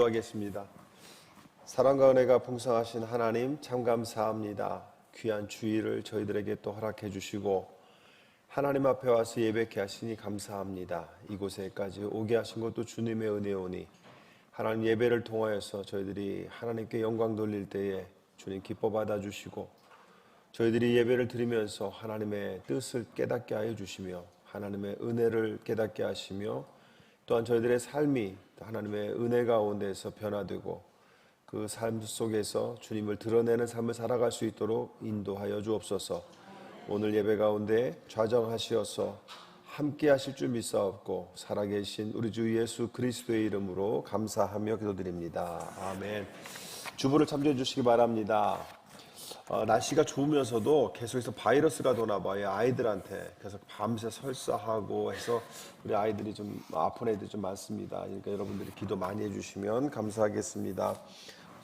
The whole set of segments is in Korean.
기도하겠습니다. 사랑과 은혜가 풍성하신 하나님 참 감사합니다. 귀한 주일을 저희들에게 또 허락해 주시고 하나님 앞에 와서 예배케 하시니 감사합니다. 이곳에까지 오게 하신 것도 주님의 은혜오니 하나님 예배를 통하여서 저희들이 하나님께 영광 돌릴 때에 주님 기뻐 받아주시고 저희들이 예배를 드리면서 하나님의 뜻을 깨닫게 하여 주시며 하나님의 은혜를 깨닫게 하시며 또한 저희들의 삶이 하나님의 은혜 가운데서 변화되고 그 삶 속에서 주님을 드러내는 삶을 살아갈 수 있도록 인도하여 주옵소서. 오늘 예배 가운데 좌정하시어서 함께 하실 줄 믿사옵고 살아계신 우리 주 예수 그리스도의 이름으로 감사하며 기도드립니다. 아멘. 주부를 참조해 주시기 바랍니다. 날씨가 좋으면서도 계속해서 바이러스가 도나 봐요. 아이들한테. 그래서 밤새 설사하고 해서 우리 아이들이 좀 아픈 애들이 좀 많습니다. 그러니까 여러분들이 기도 많이 해주시면 감사하겠습니다.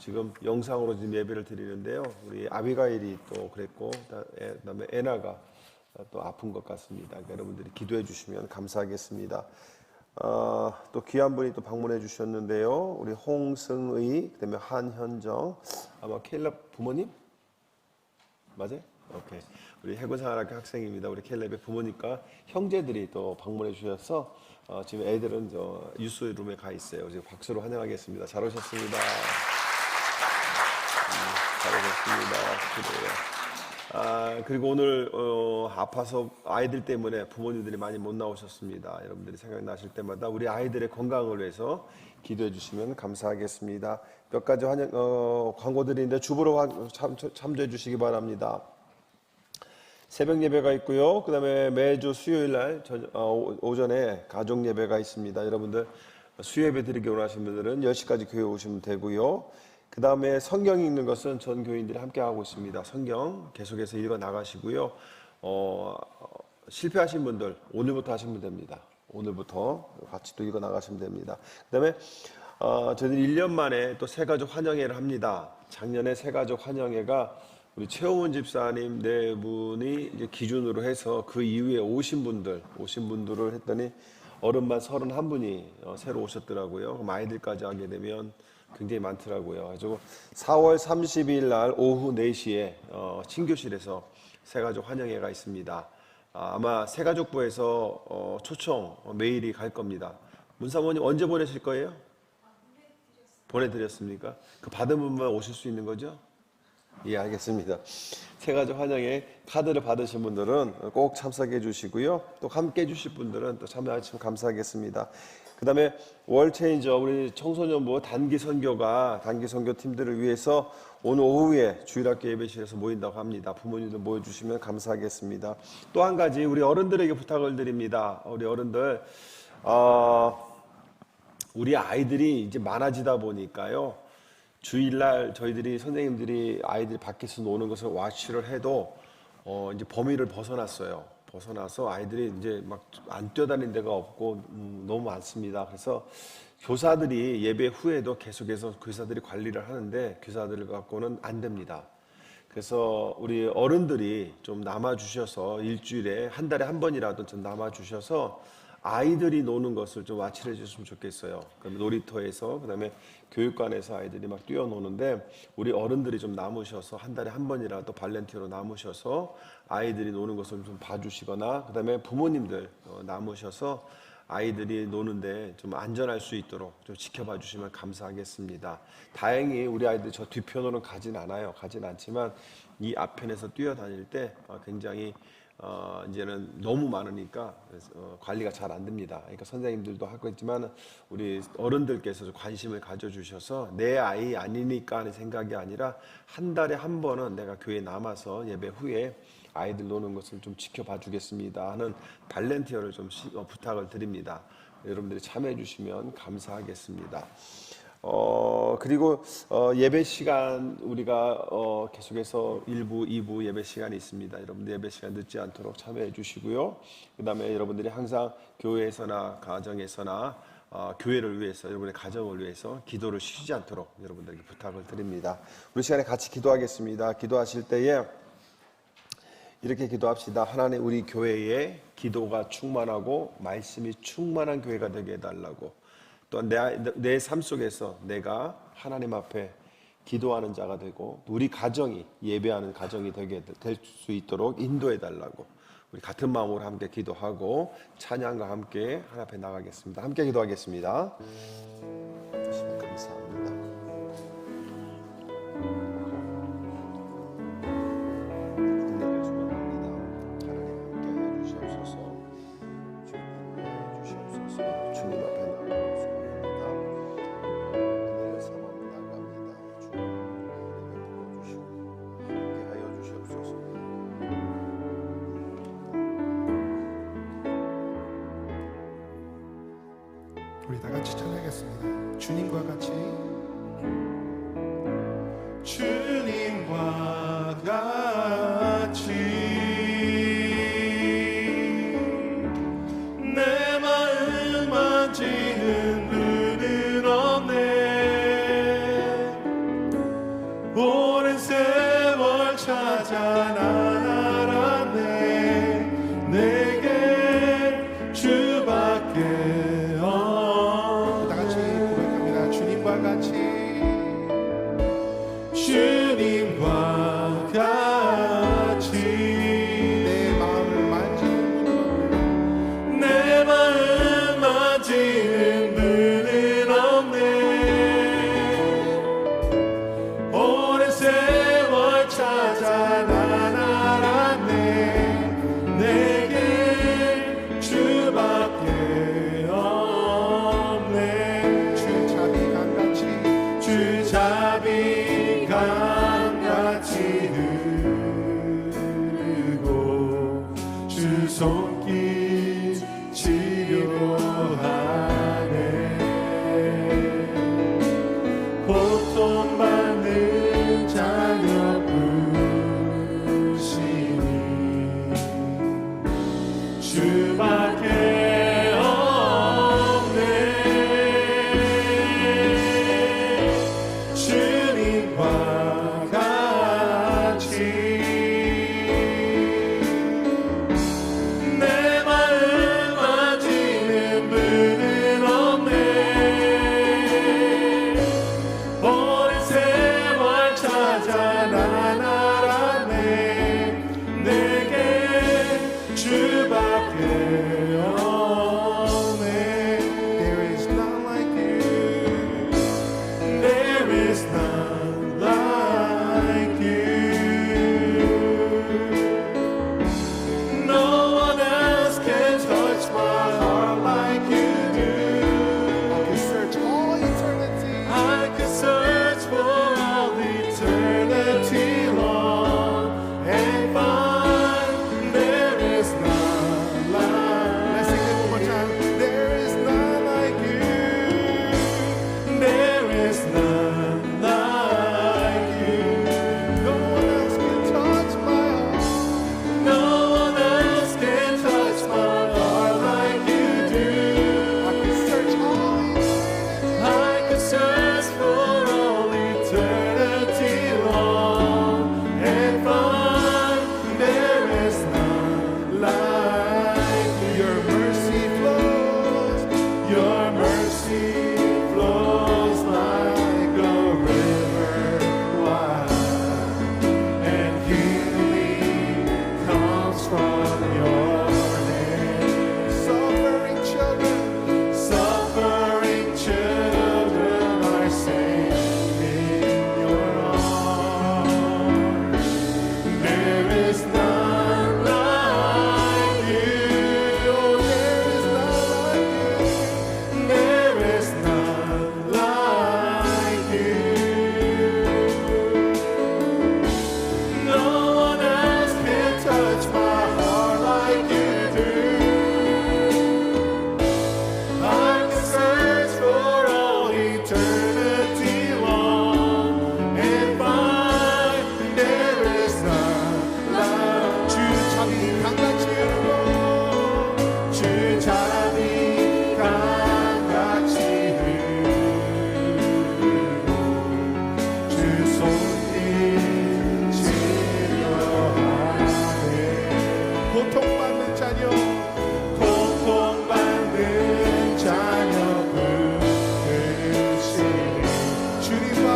지금 영상으로 지금 예배를 드리는데요. 우리 아비가일이 또 그랬고 그다음에 애나가 또 아픈 것 같습니다. 그러니까 여러분들이 기도해 주시면 감사하겠습니다. 또 귀한 분이 또 방문해 주셨는데요. 우리 홍승의, 그다음에 한현정, 아마 켈럽 부모님? 맞아요? 오케이. 우리 해군사관학교 학생입니다. 우리 켈렙의 부모님과 형제들이 또 방문해 주셔서 지금 애들은 저 유스룸에 가 있어요. 지금 박수로 환영하겠습니다. 잘 오셨습니다. 잘 오셨습니다. 그리고 오늘 아파서 아이들 때문에 부모님들이 많이 못 나오셨습니다. 여러분들이 생각나실 때마다 우리 아이들의 건강을 위해서 기도해 주시면 감사하겠습니다. 몇 가지 광고드리는데 주부로 참조해 주시기 바랍니다. 새벽 예배가 있고요. 그 다음에 매주 수요일 날 오전에 가족 예배가 있습니다. 여러분들 수요 예배 드리기 원하시는 분들은 10시까지 교회 오시면 되고요. 그 다음에 성경 읽는 것은 전 교인들이 함께 하고 있습니다. 성경 계속해서 읽어 나가시고요. 실패하신 분들 오늘부터 하시면 됩니다. 오늘부터 같이 또 읽어 나가시면 됩니다. 그 다음에 저희들이 1년 만에 또 새가족 환영회를 합니다. 작년에 새가족 환영회가 우리 최호문 집사님 네 분이 이제 기준으로 해서 그 이후에 오신 분들을 했더니 어른만 31분이 새로 오셨더라고요. 그럼 아이들까지 하게 되면 굉장히 많더라고요. 그래서 4월 30일 날 오후 4시에 친교실에서 새가족 환영회가 있습니다. 아마 새가족부에서 초청 메일이 갈 겁니다. 문사모님 언제 보내실 거예요? 보내드렸습니까? 그 받은 분만 오실 수 있는 거죠? 예, 알겠습니다. 새가족 환영회 카드를 받으신 분들은 꼭 참석해 주시고요. 또 함께 해주실 분들은 또 참여하시면 감사하겠습니다. 그 다음에 월체인저 우리 청소년부 단기 선교 팀들을 위해서 오늘 오후에 주일학교 예배실에서 모인다고 합니다. 부모님들 모여주시면 감사하겠습니다. 또 한 가지 우리 어른들에게 부탁을 드립니다. 우리 어른들 우리 아이들이 이제 많아지다 보니까요. 주일날 저희들이 선생님들이 아이들이 밖에서 노는 것을 와치를 해도 이제 범위를 벗어나서 아이들이 이제 막 안 뛰어다니는 데가 없고 너무 많습니다. 그래서 교사들이 예배 후에도 계속해서 교사들이 관리를 하는데 교사들 갖고는 안 됩니다. 그래서 우리 어른들이 좀 남아주셔서 일주일에 한 달에 한 번이라도 좀 남아주셔서 아이들이 노는 것을 좀 와치를 해주셨으면 좋겠어요. 그럼 놀이터에서 그다음에 교육관에서 아이들이 막 뛰어노는데 우리 어른들이 좀 남으셔서 한 달에 한 번이라도 발렌티어로 남으셔서 아이들이 노는 것을 좀 봐주시거나 그다음에 부모님들 남으셔서 아이들이 노는데 좀 안전할 수 있도록 좀 지켜봐 주시면 감사하겠습니다. 다행히 우리 아이들 저 뒤편으로는 가진 않지만 이 앞편에서 뛰어다닐 때 굉장히 이제는 너무 많으니까 관리가 잘 안 됩니다. 그러니까 선생님들도 하고 있지만 우리 어른들께서 관심을 가져주셔서 내 아이 아니니까 하는 생각이 아니라 한 달에 한 번은 내가 교회에 남아서 예배 후에 아이들 노는 것을 좀 지켜봐 주겠습니다 하는 발렌티어를 좀 부탁을 드립니다. 여러분들이 참여해 주시면 감사하겠습니다. 그리고 예배 시간 우리가 계속해서 1부, 2부 예배 시간이 있습니다. 여러분들 예배 시간 늦지 않도록 참여해 주시고요. 그 다음에 여러분들이 항상 교회에서나 가정에서나 교회를 위해서 여러분의 가정을 위해서 기도를 쉬지 않도록 여러분들에게 부탁을 드립니다. 우리 시간에 같이 기도하겠습니다. 기도하실 때에 이렇게 기도합시다. 하나님 우리 교회에 기도가 충만하고 말씀이 충만한 교회가 되게 해달라고 또한 내 삶 속에서 내가 하나님 앞에 기도하는 자가 되고 우리 가정이 예배하는 가정이 되게 될 수 있도록 인도해 달라고 우리 같은 마음으로 함께 기도하고 찬양과 함께 하나님 앞에 나가겠습니다. 함께 기도하겠습니다. 하나님 감사합니다. 은혜를 소망합니다. 하나님 함께 해주시옵소서. 주님 해주시옵소서. 주님 앞에 나가고 소망합니다. 은혜를 삼아 나갑니다. 주님 은혜 베풀어 주시고 함께 하여 주시옵소서. 우리 다 같이 찬양하겠습니다. 주님과 같이 주님과 같이 내 마음 만지는 분은 없네. 오랜 세월 찾아 난 알았네. 내게 주밖에 주님과 같이 내 마음을 만지는 분은 없네. 오랜 세월 찾아 난 알았네. 내게 주밖에 없네. 주 자비 강같이 주 자비 강같이 흐르고 주 손길 치료하네. 고통받는 자녀 부르시니 주밖에 없네. 주님과 같이 내 마음 만지는 분은 없네. 오랜 세월 찾아 난 알았네.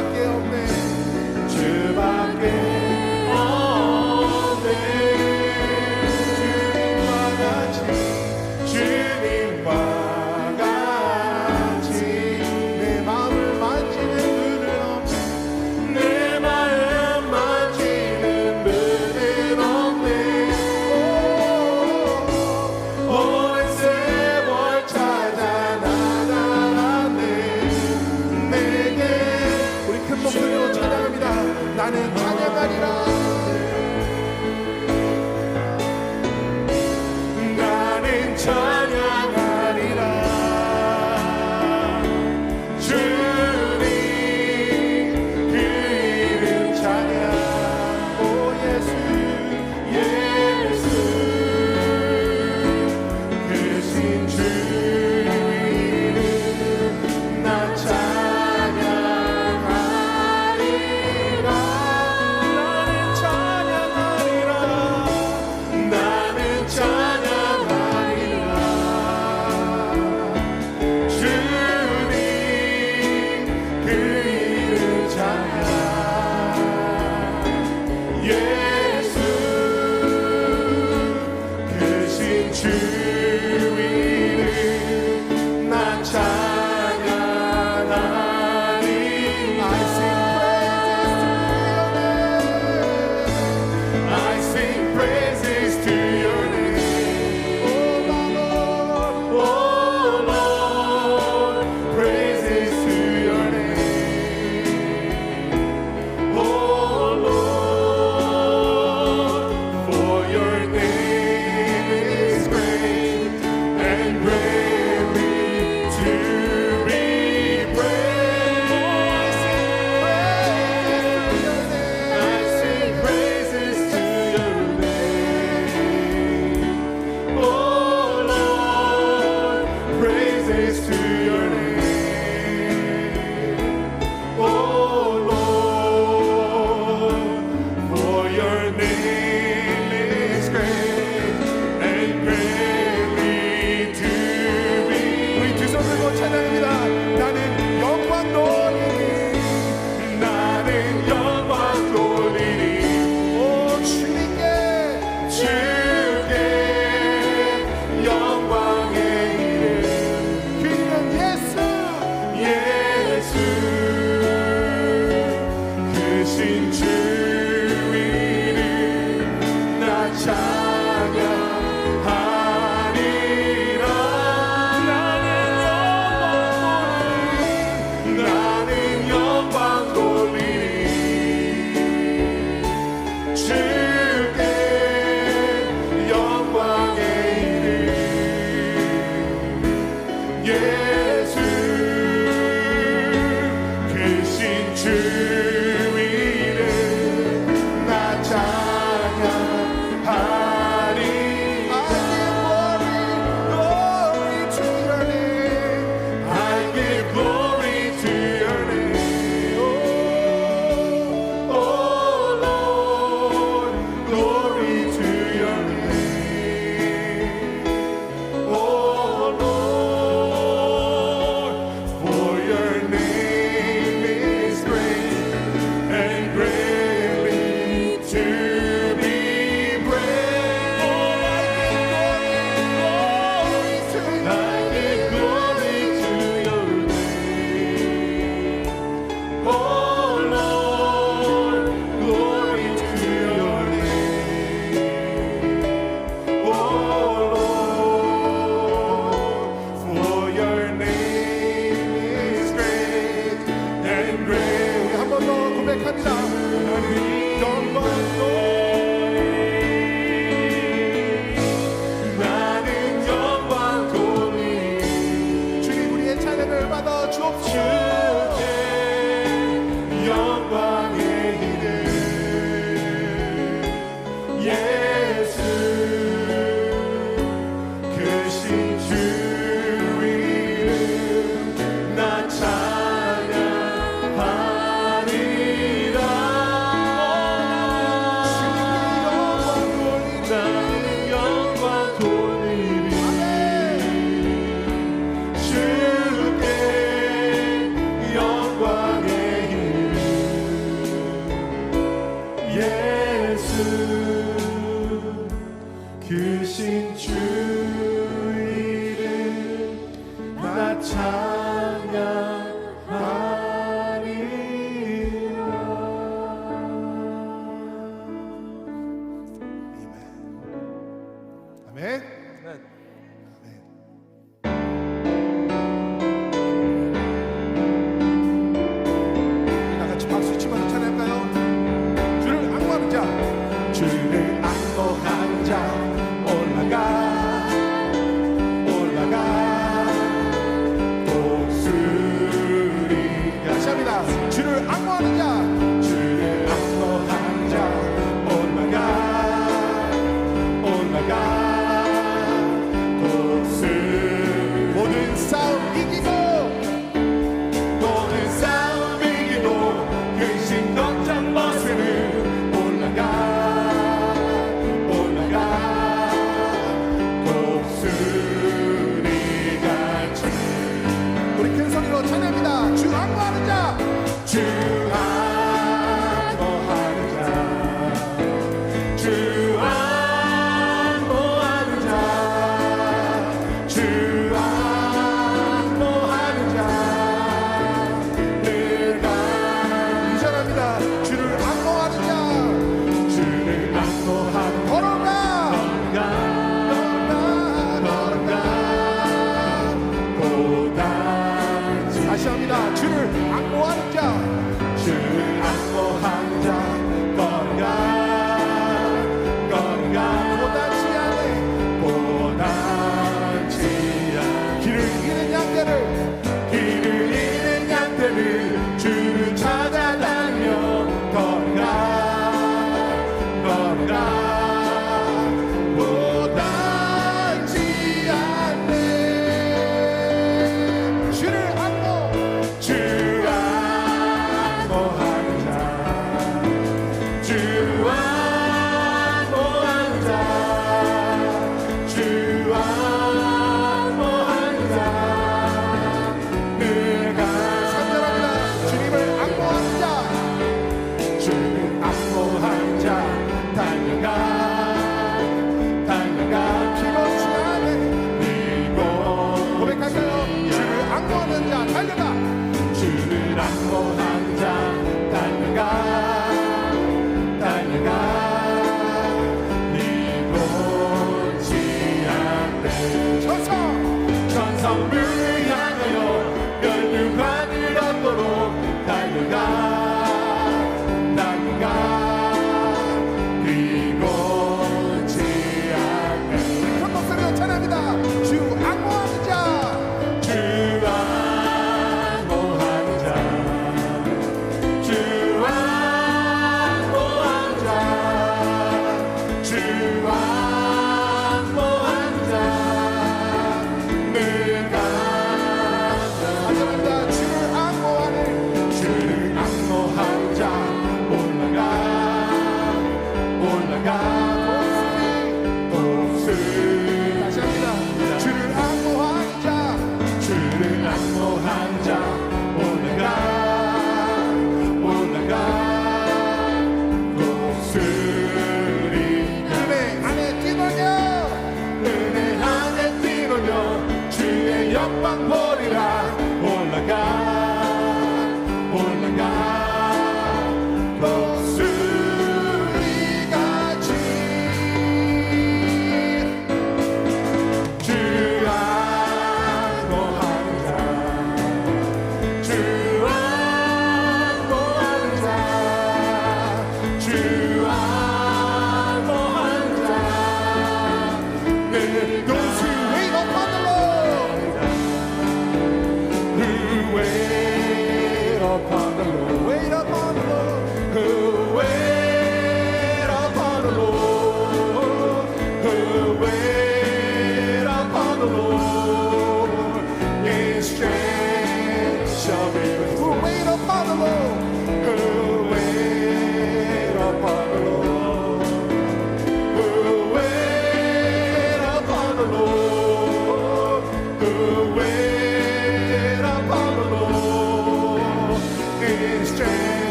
주밖에 없네. 주밖에 없네. 주님과 같이 내 마음을 만지는 분은 없네. 내 마음 만지는 분은 없네. 오랜 세월 찾아 나타났네. 내게 우리 큰 목소리로 찬양합니다. 나는 찬양하리라. 나는 찬양하리라. 주님 그 이름 찬양. 오 예수 예수 크신 주 이름 나 찬양하리라. 나는 찬양하리라. 나는 찬양하리라. 주님 그 이름 찬양. 예수 크신 주 이름 나 찬양하리. I sing praises to your name. Oh Lord, praises to your name. Oh Lord, for your name is great and greatly to be praised. I sing praises to your name. Oh Lord, praises to your name. Oh Lord, for your name is great and greatly to be. 우리 두 손 들고 찬양합니다. 나는 영광 돌리리. 나는 영광 돌리리. 오 주님께 주께 영광의 이름. 그 이름 예수. 예수 크신 주 이름 나 찬양하리라. 나는 영광 돌리리. 주께 영광의 이름. 예수 크신 주 이름 나 찬양하리. I give glory to your name. I give glory to your name. Oh Lord, glory to your name. Oh Lord, for your name is great and greatly to be praised. I give glory to your name. Oh Lord, glory to your name. Oh Lord, for your name is great and great. 한 번 더 고백합니다. 영광 돌리. 나는 영광 돌리. 주님 우리의 찬양을 받아 주옵시오. 주께 영광의 이름. 예수 크신 주 이름 나 찬양하리라. 예수 크신 주 이름 나 찬양하리라. 아멘. 다 같이 박수 치면서 찬양할까요? 주를 악무하는 자, 주를 악모하는 자 올라가 독수리가 다시 합니다. 주를 악무하는 자, 주를 악모하는 자 올라가 독수리 모든 싸움 이기고 모든 싸움 이기고 근심 걱정 벗으는 올라가 독수리같이 우리 큰 소리로 찬양합니다. 주 악무하는 자, 주 안보하는 자 주 안보하는 자 주 안보하는 자 내가 찬양합니다.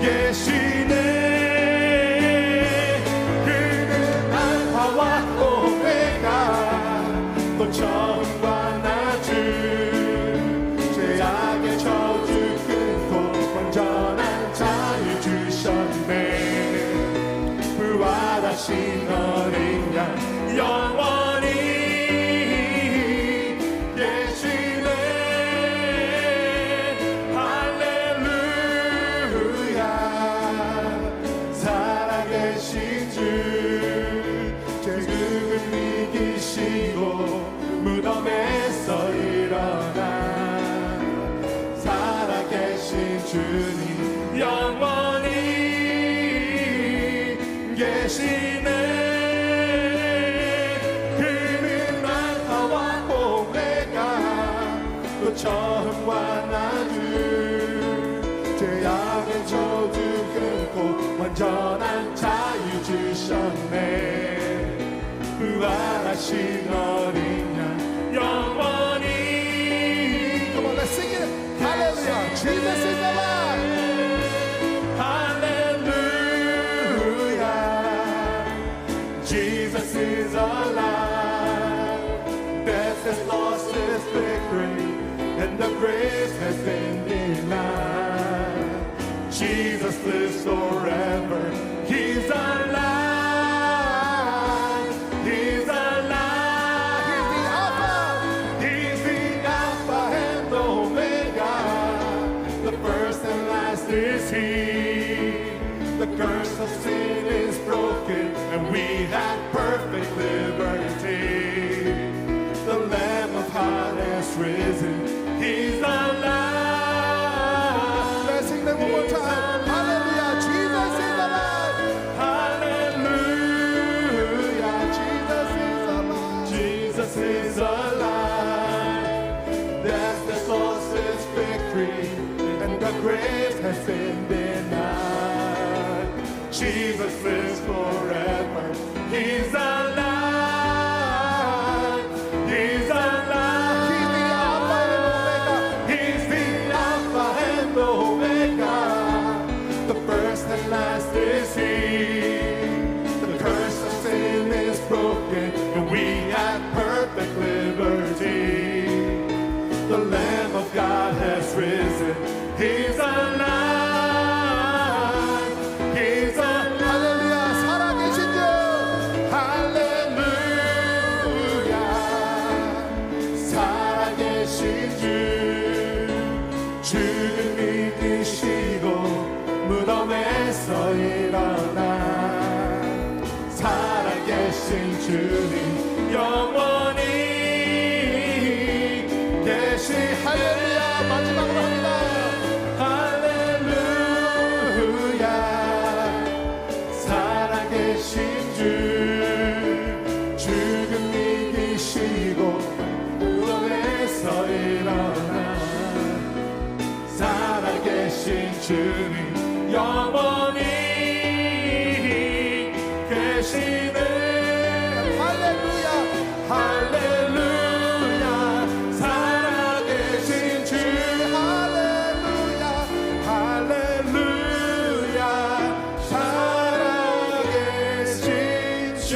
계시네. 그는 알파와 오메가 또 처음과 나중 죄악의 저주 끊고 완전한 자유 주셨네. 부활하신 어린 양 영원히 계시네. 할렐루야. 살아계신 주 죽음을 이기시고 무덤에서 일어나 살아계신 주님 영원히 계시네. 그는 알파와 오메가 또 처음과 나중 죄악의 저주 끊고 완전한 자유 주셨네. 부활하신 어린 양 영원히. Come on, let's sing it. Hallelujah. Jesus is alive. Jesus is alive. Death has lost its victory, and the grave has been denied. Jesus lives forever. He's alive. He's alive. He's the Alpha and Omega. The first and last is He. The curse of sin is broken, and we have perfect liberty. The Lamb of God has risen. He's alive. Let's sing that one more time. Hallelujah. Jesus is alive. Hallelujah. Jesus is alive. Jesus is alive. Death has lost its victory, and the grave has been denied. Jesus lives forever. He's alive. He's alive. He's the Alpha and Omega. He's the Alpha and Omega. The first and last is He. The curse of sin is broken, and we have perfect liberty. The Lamb of God has risen. He's alive. He's alive. 할렐루야. 살아계신 주. 할렐루야. 살아계신 주 죽음 이기시고 무덤에서 일어나 살아계신 주님 영원히 계시. 할렐루야. 마지막으로 합니다. 할렐루야. 살아계신 주 죽음 이기시고 무덤에서 일어나 살아계신 주님 영원히 계시네. 할렐루야. 할렐루야. 살아계신 주 할렐루야. 할렐루야. 살아계신 주.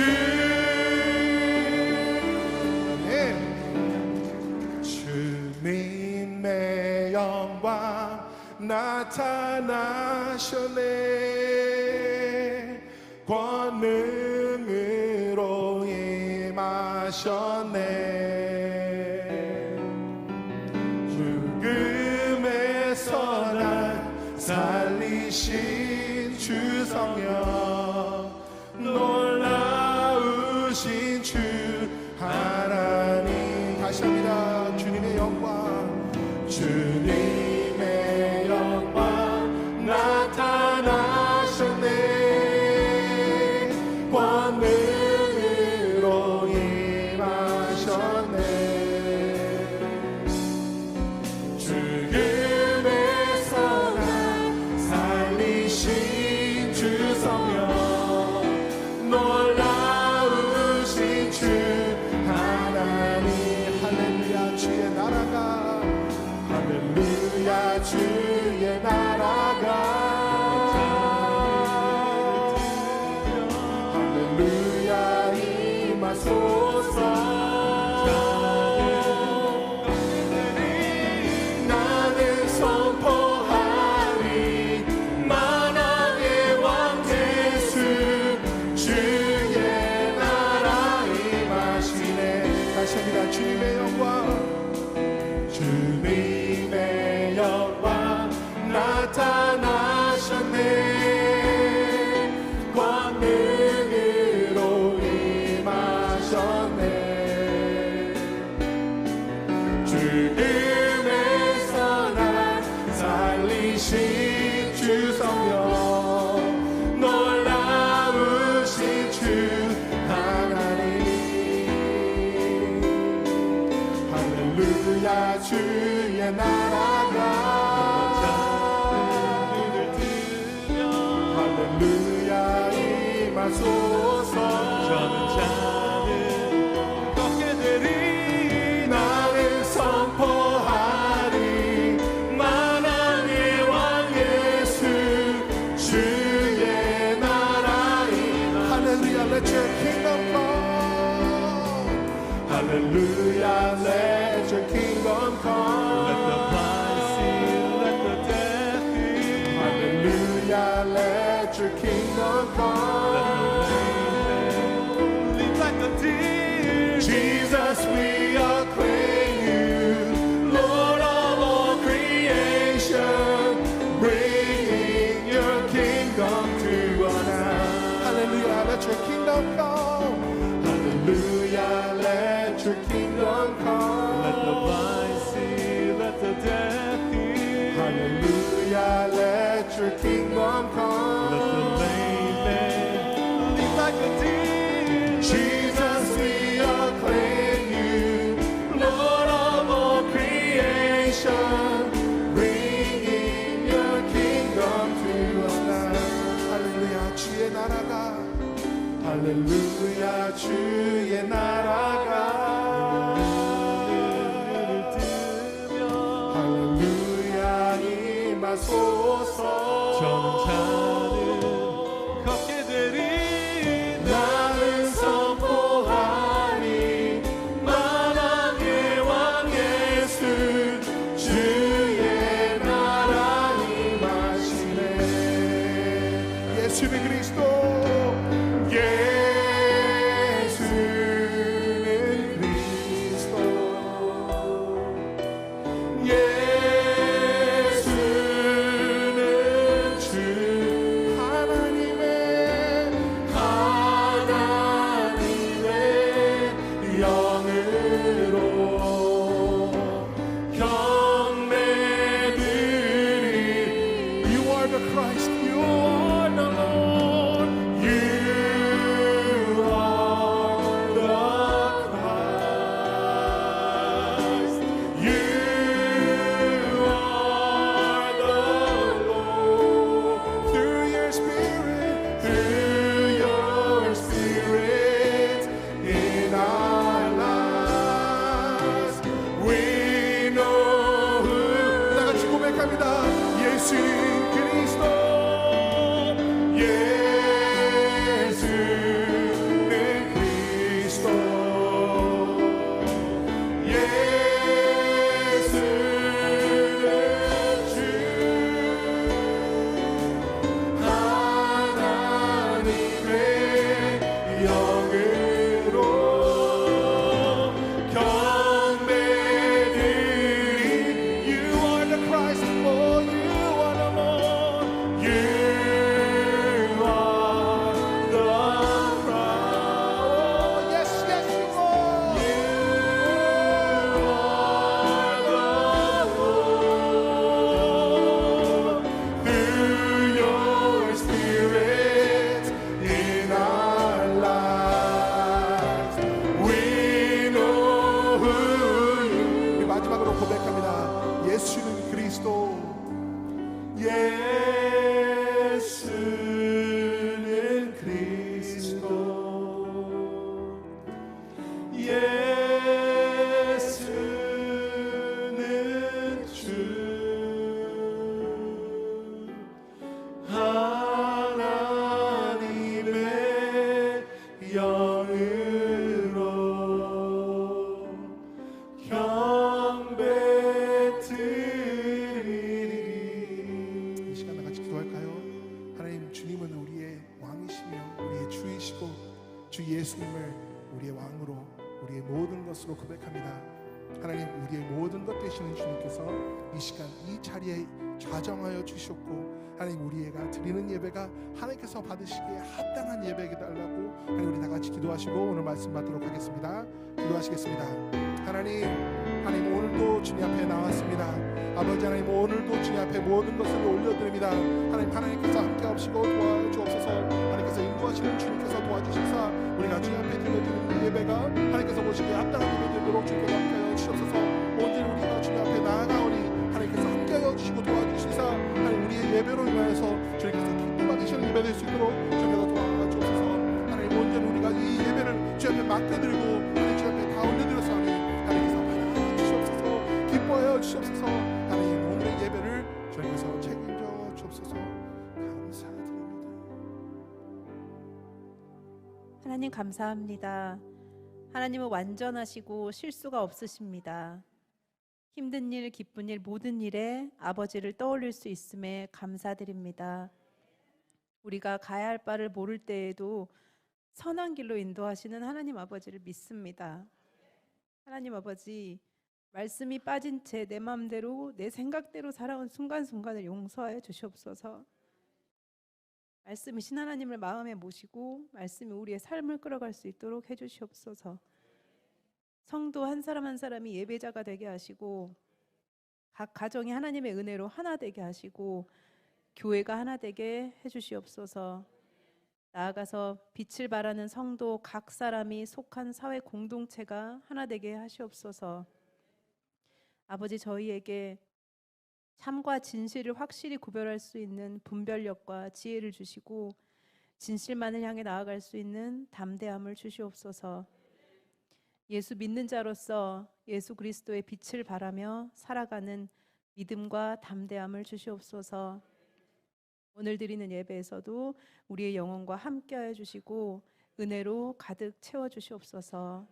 예. 주님의 영광 나타나셨네. 권능으로 임하셨네. 죽음에서 날 살리신 주 성령 놀라우신 주 하나님. 다시 합니다. 주님의 영광. 주님의 영광 나타나셨네. 권능으로 임하셨네. 죽음에서 날 살리신 주 성령 놀라우신 주 하나님. 할렐루야. 주의 나라가 할렐루야 임하소서 저는 자는 걷게 되리 나는 선포하리 만왕의 왕 예수 주의 나라이 할렐루야 let your kingdom come 할렐루야 let your kingdom come Let the blind see, let the deaf hear, Hallelujah, let your kingdom come. let the lame leap like the deer. Jesus, we acclaim you, Lord of all creation, bringing your kingdom to us now. Hallelujah, let your kingdom come. Hallelujah, let your kingdom come. Let the blind see, let the deaf hear, Hallelujah, let your kingdom come. let the lame man leap like the deer. Jesus, we acclaim you, Lord of all creation, bringing your kingdom to us now. 할렐루야, 주의 나라가, 할렐루야, 주의 나라가, 할렐루야, 임하소서. 저는 자는 걷게 되리 나는 선포하리 만왕의 왕 예수 주의 나라 임하시네 예수는 그리스도 예수는 그리스도 예수는 주 하나님의 영으로 경배드리 You are the Christ, you are the Lord, you are the Christ, you are the Lord. Through your Spirit in our lives, we know who. 다 같이 고백합니다. 예수는 그리스도, 예수는 그리스도, 예수는 주 하나님의 영으로 경배드리 You are the Christ, oh you are the Lord, you are the Christ, oh yes yes you are, you are the Lord. Through your Spirit in our lives, we know who you. 우리 마지막으로 고백합니다. 예수는 그리스도, 예수는 그리스도, 예수는 주 하나님의 영으로 경배드리리. 이 시간 다 같이 기도할까요? 하나님, 주님은 우리의 왕이시며 우리의 주이시고 주 예수님을 우리의 왕으로 우리의 모든 것으로 고백합니다. 하나님, 우리의 모든 것 되시는 주님께서 이 시간 이 자리에 좌정하여 주셨고, 하나님 우리가 드리는 예배가 하나님께서 받으시기에 합당한 예배가 달라고 하나님 우리 다 같이 기도하시고 오늘 말씀 받도록 하겠습니다. 기도하시겠습니다. 하나님 오늘도 주님 앞에 나왔습니다. 아버지 하나님, 오늘도 주님 앞에 모든 것을 올려드립니다. 하나님께서 함께 하시고 도와주옵소서. 하나님께서 인도하시는 주님께서 도와주시사 우리가 주님 앞에 드려드리는 예배가 하나님께서 보시기에 합당한 예배 되도록 주님께 함께 하여 주옵소서. 온전히 우리가 주님 앞에 나아가오니 하나님께서 함께하여 주시고 도와주시사 하나님 우리의 예배로 인하여서 주님께서 기쁨 받으시는 예배 될 수 있도록 주님께서 도와주옵소서. 하나님 온전히 우리가 이 예배를 주 앞에 맡겨드리고 하나님 주 앞에 다 올려드려서 하나님께서 받아주시옵소서. 기뻐하여 주시옵소서. 하나님 오늘의 예배를 주님께서 책임져 주옵소서. 감사드립니다. 하나님 감사합니다. 하나님은 완전하시고 실수가 없으십니다. 힘든 일, 기쁜 일, 모든 일에 아버지를 떠올릴 수 있음에 감사드립니다. 우리가 가야 할 바를 모를 때에도 선한 길로 인도하시는 하나님 아버지를 믿습니다. 하나님 아버지, 말씀이 빠진 채 내 마음대로 내 생각대로 살아온 순간순간을 용서하여 주시옵소서. 말씀이신 하나님을 마음에 모시고 말씀이 우리의 삶을 끌어갈 수 있도록 해주시옵소서. 성도 한 사람 한 사람이 예배자가 되게 하시고 각 가정이 하나님의 은혜로 하나 되게 하시고 교회가 하나 되게 해주시옵소서. 나아가서 빛을 발하는 성도 각 사람이 속한 사회 공동체가 하나 되게 하시옵소서. 아버지, 저희에게 참과 진실을 확실히 구별할 수 있는 분별력과 지혜를 주시고 진실만을 향해 나아갈 수 있는 담대함을 주시옵소서. 예수 믿는 자로서 예수 그리스도의 빛을 발하며 살아가는 믿음과 담대함을 주시옵소서. 오늘 드리는 예배에서도 우리의 영혼과 함께하여 주시고 은혜로 가득 채워주시옵소서.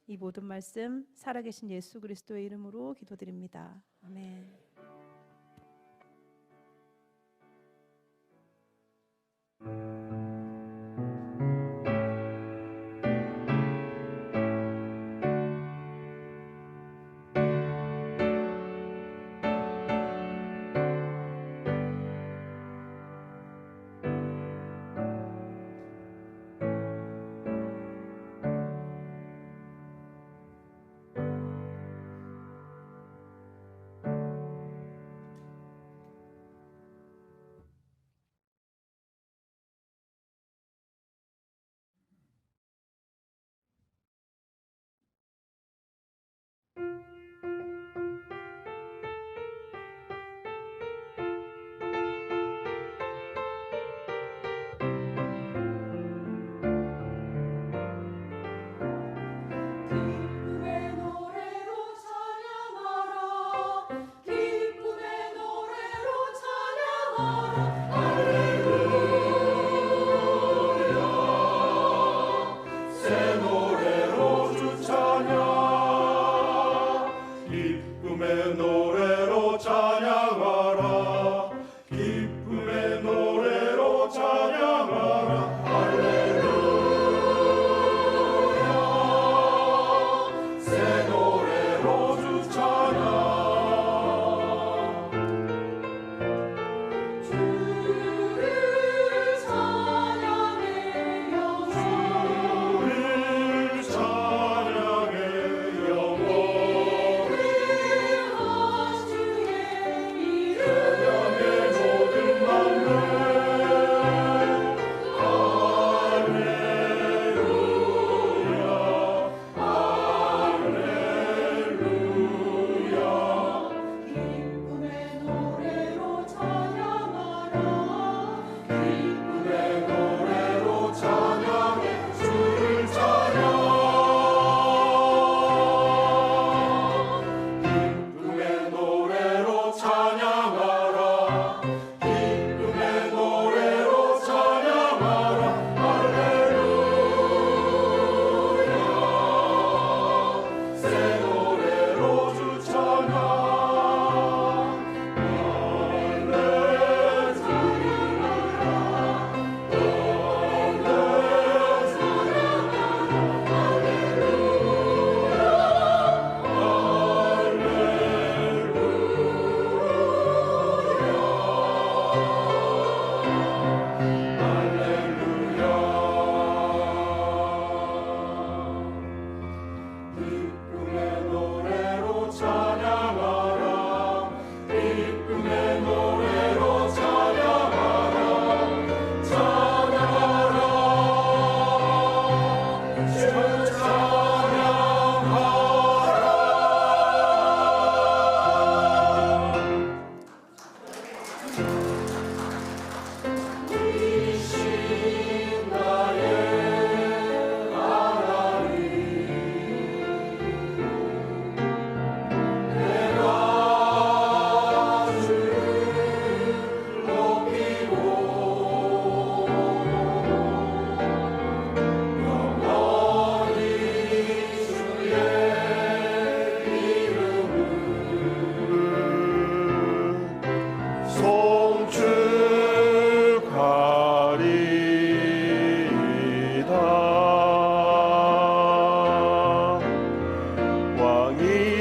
이 모든 말씀 살아계신 예수 그리스도의 이름으로 기도드립니다. 아멘.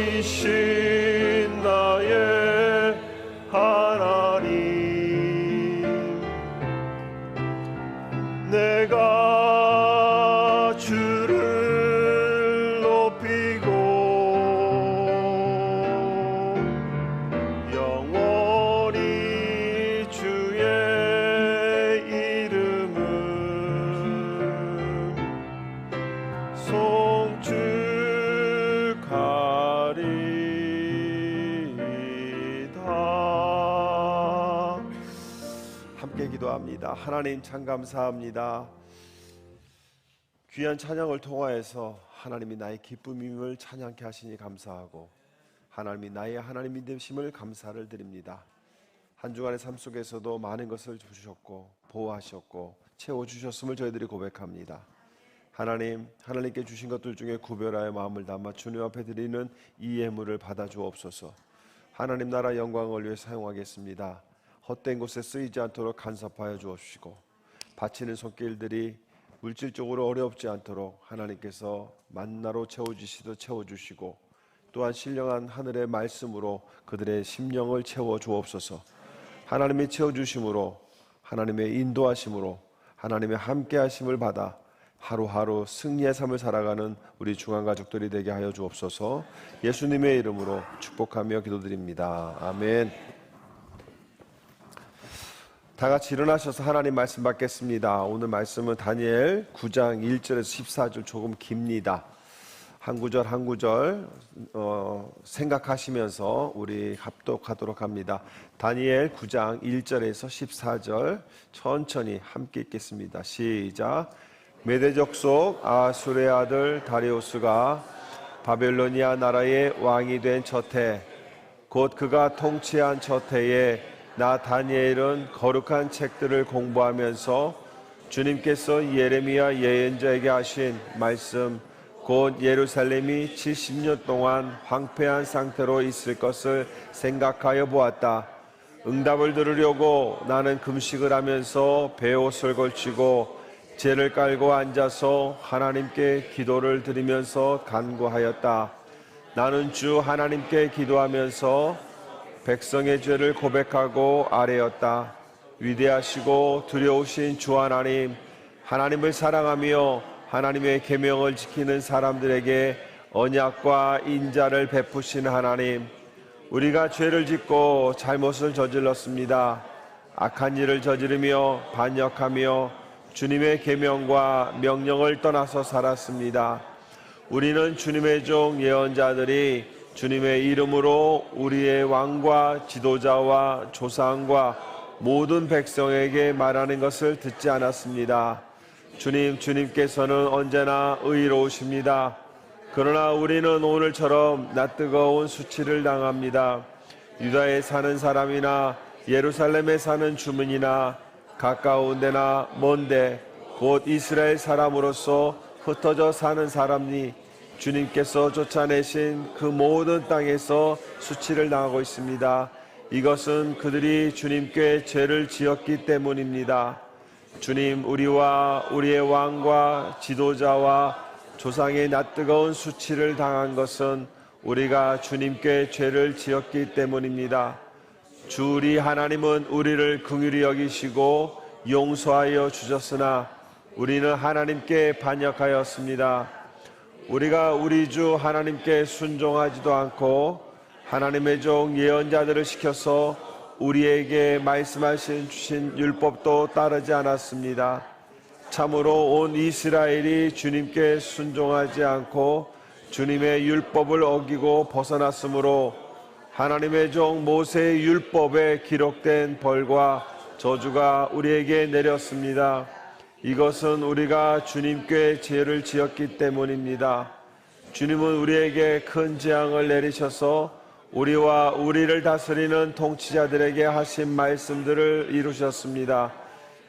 왕이신 나의 하나님, 내가 주를 높이고 영원히 주의 이름을 송축하리이다. 함께 기도합니다. 하나님 참 감사합니다. 귀한 찬양을 통하여서 하나님이 나의 기쁨임을 찬양케 하시니 감사하고, 하나님이 나의 하나님이 되심을 감사를 드립니다. 한 주간의 삶 속에서도 많은 것을 주셨고 보호하셨고 채워주셨음을 저희들이 고백합니다. 하나님, 하나님께 주신 것들 중에 구별하여 마음을 담아 주님 앞에 드리는 이 예물을 받아 주옵소서. 하나님 나라 영광을 위해 사용하겠습니다. 헛된 곳에 쓰이지 않도록 간섭하여 주옵시고, 바치는 손길들이 물질적으로 어렵지 않도록 하나님께서 만나로 채워주시듯 채워주시고, 또한 신령한 하늘의 말씀으로 그들의 심령을 채워 주옵소서. 하나님의 채워주심으로, 하나님의 인도하심으로, 하나님의 함께하심을 받아 하루하루 승리의 삶을 살아가는 우리 중앙가족들이 되게 하여 주옵소서. 예수님의 이름으로 축복하며 기도드립니다. 아멘. 다 같이 일어나셔서 하나님 말씀 받겠습니다. 오늘 말씀은 다니엘 9장 1절에서 14절, 조금 깁니다. 한 구절 한 구절 생각하시면서 우리 합독하도록 합니다. 다니엘 9장 1절에서 14절 천천히 함께 읽겠습니다. 시작. 메대 족속 아수르의 아들 다리우스가 바벨로니아 나라의 왕이 된 첫해, 곧 그가 통치한 첫해에 나 다니엘은 거룩한 책들을 공부하면서 주님께서 예레미야 예언자에게 하신 말씀, 곧 예루살렘이 70년 동안 황폐한 상태로 있을 것을 생각하여 보았다. 응답을 들으려고 나는 금식을 하면서 베옷을 걸치고 제를 깔고 앉아서 하나님께 기도를 드리면서 간구하였다. 나는 주 하나님께 기도하면서 백성의 죄를 고백하고 아뢰었다. 위대하시고 두려우신 주 하나님, 하나님을 사랑하며 하나님의 계명을 지키는 사람들에게 언약과 인자를 베푸신 하나님, 우리가 죄를 짓고 잘못을 저질렀습니다. 악한 일을 저지르며 반역하며 주님의 계명과 명령을 떠나서 살았습니다. 우리는 주님의 종 예언자들이 주님의 이름으로 우리의 왕과 지도자와 조상과 모든 백성에게 말하는 것을 듣지 않았습니다. 주님께서는 언제나 의로우십니다. 그러나 우리는 오늘처럼 낯뜨거운 수치를 당합니다. 유다에 사는 사람이나 예루살렘에 사는 주민이나 가까운 데나 먼데 곧 이스라엘 사람으로서 흩어져 사는 사람이 주님께서 쫓아내신 그 모든 땅에서 수치를 당하고 있습니다. 이것은 그들이 주님께 죄를 지었기 때문입니다. 주님, 우리와 우리의 왕과 지도자와 조상의 낯뜨거운 수치를 당한 것은 우리가 주님께 죄를 지었기 때문입니다. 주 우리 하나님은 우리를 긍휼히 여기시고 용서하여 주셨으나 우리는 하나님께 반역하였습니다. 우리가 우리 주 하나님께 순종하지도 않고 하나님의 종 예언자들을 시켜서 우리에게 말씀하신 주신 율법도 따르지 않았습니다. 참으로 온 이스라엘이 주님께 순종하지 않고 주님의 율법을 어기고 벗어났으므로 하나님의 종 모세의 율법에 기록된 벌과 저주가 우리에게 내렸습니다. 이것은 우리가 주님께 죄를 지었기 때문입니다. 주님은 우리에게 큰 재앙을 내리셔서 우리와 우리를 다스리는 통치자들에게 하신 말씀들을 이루셨습니다.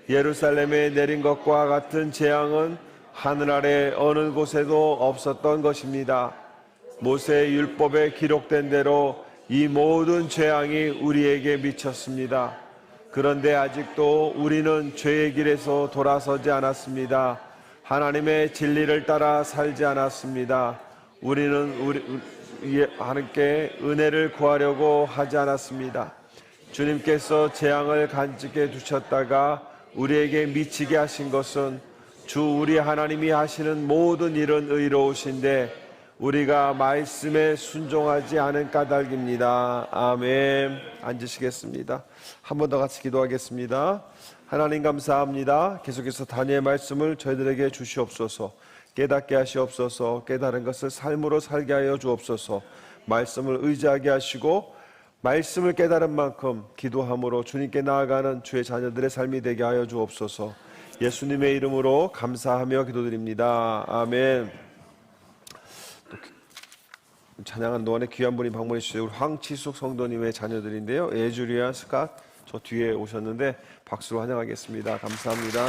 예루살렘에 내린 것과 같은 재앙은 하늘 아래 어느 곳에도 없었던 것입니다. 모세의 율법에 기록된 대로 이 모든 재앙이 우리에게 미쳤습니다. 그런데 아직도 우리는 죄의 길에서 돌아서지 않았습니다. 하나님의 진리를 따라 살지 않았습니다. 우리는 하나님께 은혜를 구하려고 하지 않았습니다. 주님께서 재앙을 간직해 두셨다가 우리에게 미치게 하신 것은 주 우리 하나님이 하시는 모든 일은 의로우신데 우리가 말씀에 순종하지 않은 까닭입니다. 아멘. 앉으시겠습니다. 한 번 더 같이 기도하겠습니다. 하나님 감사합니다. 계속해서 다니엘 말씀을 저희들에게 주시옵소서. 깨닫게 하시옵소서. 깨달은 것을 삶으로 살게 하여 주옵소서. 말씀을 의지하게 하시고 말씀을 깨달은 만큼 기도함으로 주님께 나아가는 주의 자녀들의 삶이 되게 하여 주옵소서. 예수님의 이름으로 감사하며 기도드립니다. 아멘. 찬양한 동안에 귀한 분이 방문해 주세요. 우리 황치숙 성도님의 자녀들인데요. 에주리아, 스캇 저 뒤에 오셨는데 박수로 환영하겠습니다. 감사합니다.